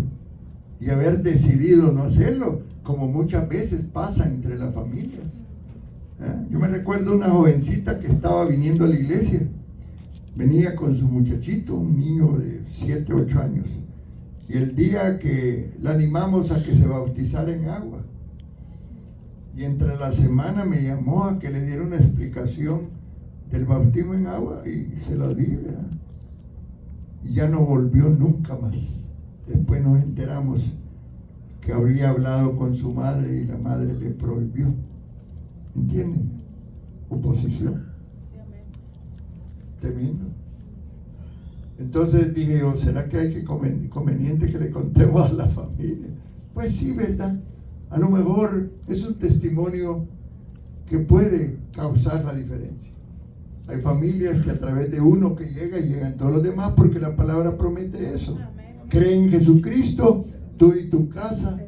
y haber decidido no hacerlo, como muchas veces pasa entre las familias. Yo me recuerdo una jovencita que estaba viniendo a la iglesia. Venía con su muchachito, un niño de 7, 8 años. Y el día que la animamos a que se bautizara en agua, y entre la semana me llamó a que le diera una explicación del bautismo en agua, y se la di, ¿verdad? Y ya no volvió nunca más. Después nos enteramos que habría hablado con su madre y la madre le prohibió. ¿Entienden? Oposición. Tremendo. Entonces dije yo, ¿será que hay que conveniente que le contemos a la familia? Pues sí, ¿verdad? A lo mejor es un testimonio que puede causar la diferencia. Hay familias que a través de uno que llega, llegan todos los demás, porque la palabra promete eso. Cree en Jesucristo, tú y tu casa,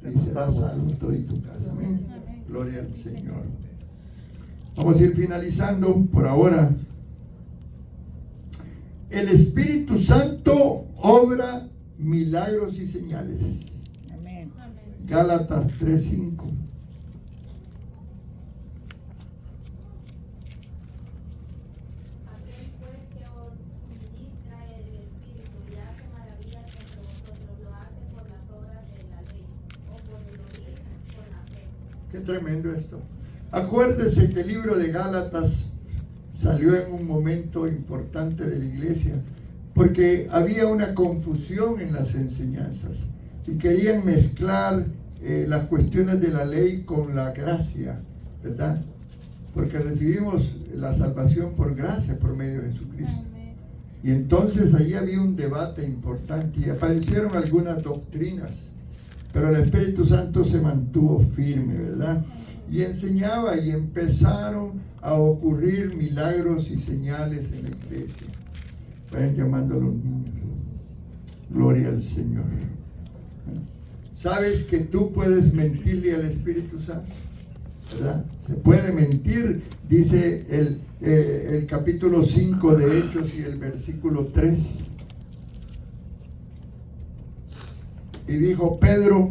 y serás salvo tú y tu casa. Amén. Gloria al Señor. Vamos a ir finalizando por ahora. El Espíritu Santo obra milagros y señales. Amén. Gálatas 3:5. Aquel pues que os ministra el Espíritu y hace maravillas entre vosotros, lo hace por las obras de la ley, o por el oír con la fe. Qué tremendo esto. Acuérdese que el libro de Gálatas salió en un momento importante de la iglesia, porque había una confusión en las enseñanzas y querían mezclar las cuestiones de la ley con la gracia, ¿verdad? Porque recibimos la salvación por gracia, por medio de Jesucristo. Y entonces ahí había un debate importante y aparecieron algunas doctrinas, pero el Espíritu Santo se mantuvo firme, ¿verdad? Y enseñaba, y empezaron a ocurrir milagros y señales en la iglesia. Vayan llamando a los niños. Gloria al Señor. ¿Sabes que tú puedes mentirle al Espíritu Santo? ¿Verdad? Se puede mentir, dice el capítulo 5 de Hechos y el versículo 3. Y dijo Pedro,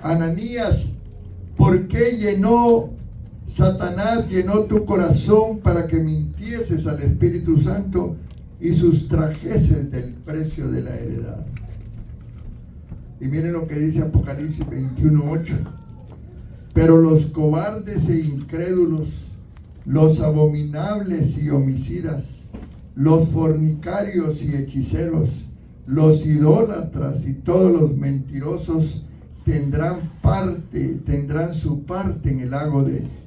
Ananías, ¿por qué Satanás llenó tu corazón para que mintieses al Espíritu Santo y sustrajeses del precio de la heredad? Y miren lo que dice Apocalipsis 21:8. Pero los cobardes e incrédulos, los abominables y homicidas, los fornicarios y hechiceros, los idólatras y todos los mentirosos tendrán su parte en el lago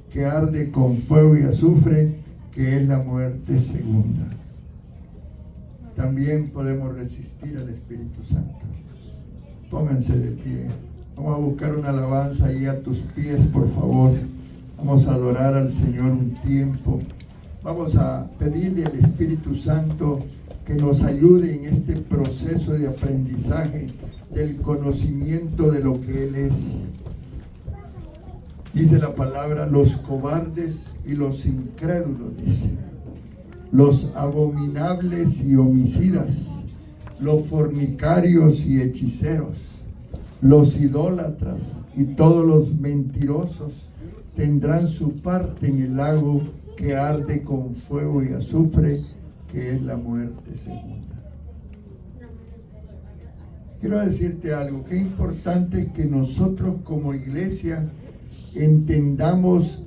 que arde con fuego y azufre, que es la muerte segunda. También podemos resistir al Espíritu Santo. Pónganse de pie. Vamos a buscar una alabanza ahí a tus pies, por favor. Vamos a adorar al Señor un tiempo. Vamos a pedirle al Espíritu Santo que nos ayude en este proceso de aprendizaje del conocimiento de lo que Él es. Dice la palabra, los cobardes y los incrédulos, dice, los abominables y homicidas, los fornicarios y hechiceros, los idólatras y todos los mentirosos tendrán su parte en el lago que arde con fuego y azufre, que es la muerte segunda. Quiero decirte algo, que es importante que nosotros como iglesia entendamos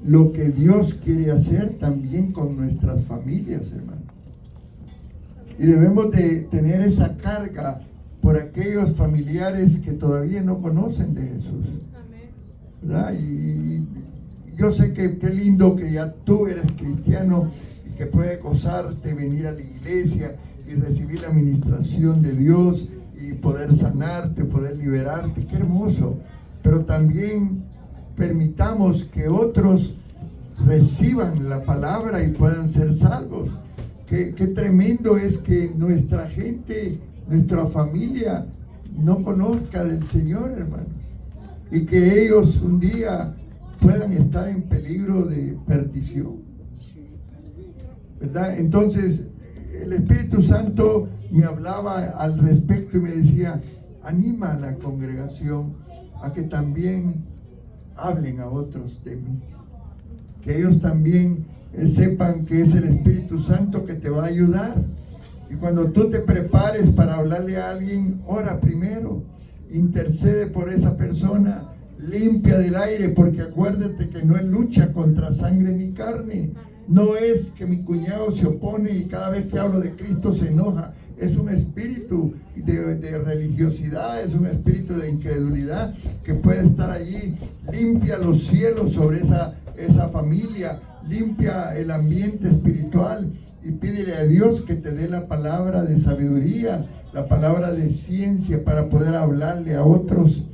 lo que Dios quiere hacer también con nuestras familias, hermano. Y debemos de tener esa carga por aquellos familiares que todavía no conocen de Jesús. ¿Verdad? Y yo sé que qué lindo que ya tú eres cristiano y que puedes gozarte, venir a la iglesia y recibir la administración de Dios y poder sanarte, poder liberarte. Qué hermoso. Pero también permitamos que otros reciban la palabra y puedan ser salvos. Qué tremendo es que nuestra gente, nuestra familia no conozca del Señor, hermanos, y que ellos un día puedan estar en peligro de perdición, ¿verdad? Entonces el Espíritu Santo me hablaba al respecto y me decía: anima a la congregación a que también hablen a otros de mí, que ellos también sepan que es el Espíritu Santo que te va a ayudar. Y cuando tú te prepares para hablarle a alguien, ora primero, intercede por esa persona, limpia del aire, porque acuérdate que no es lucha contra sangre ni carne. No es que mi cuñado se opone y cada vez que hablo de Cristo se enoja. Es un espíritu de religiosidad, es un espíritu de incredulidad que puede estar allí. Limpia los cielos sobre esa familia, limpia el ambiente espiritual y pídele a Dios que te dé la palabra de sabiduría, la palabra de ciencia para poder hablarle a otros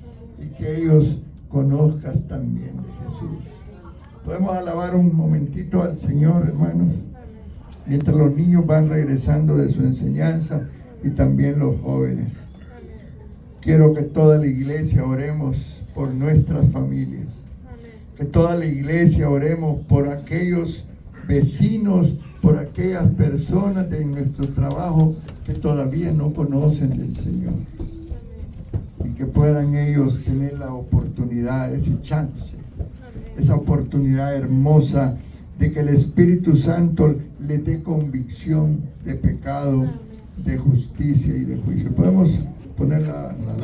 y que ellos conozcan también de Jesús. Podemos alabar un momentito al Señor, hermanos, mientras los niños van regresando de su enseñanza y también los jóvenes. Quiero que toda la iglesia oremos por nuestras familias, que toda la iglesia oremos por aquellos vecinos, por aquellas personas de nuestro trabajo que todavía no conocen del Señor, y que puedan ellos tener la oportunidad, ese chance, esa oportunidad hermosa de que el Espíritu Santo les dé convicción de pecado, de justicia y de juicio. Podemos poner la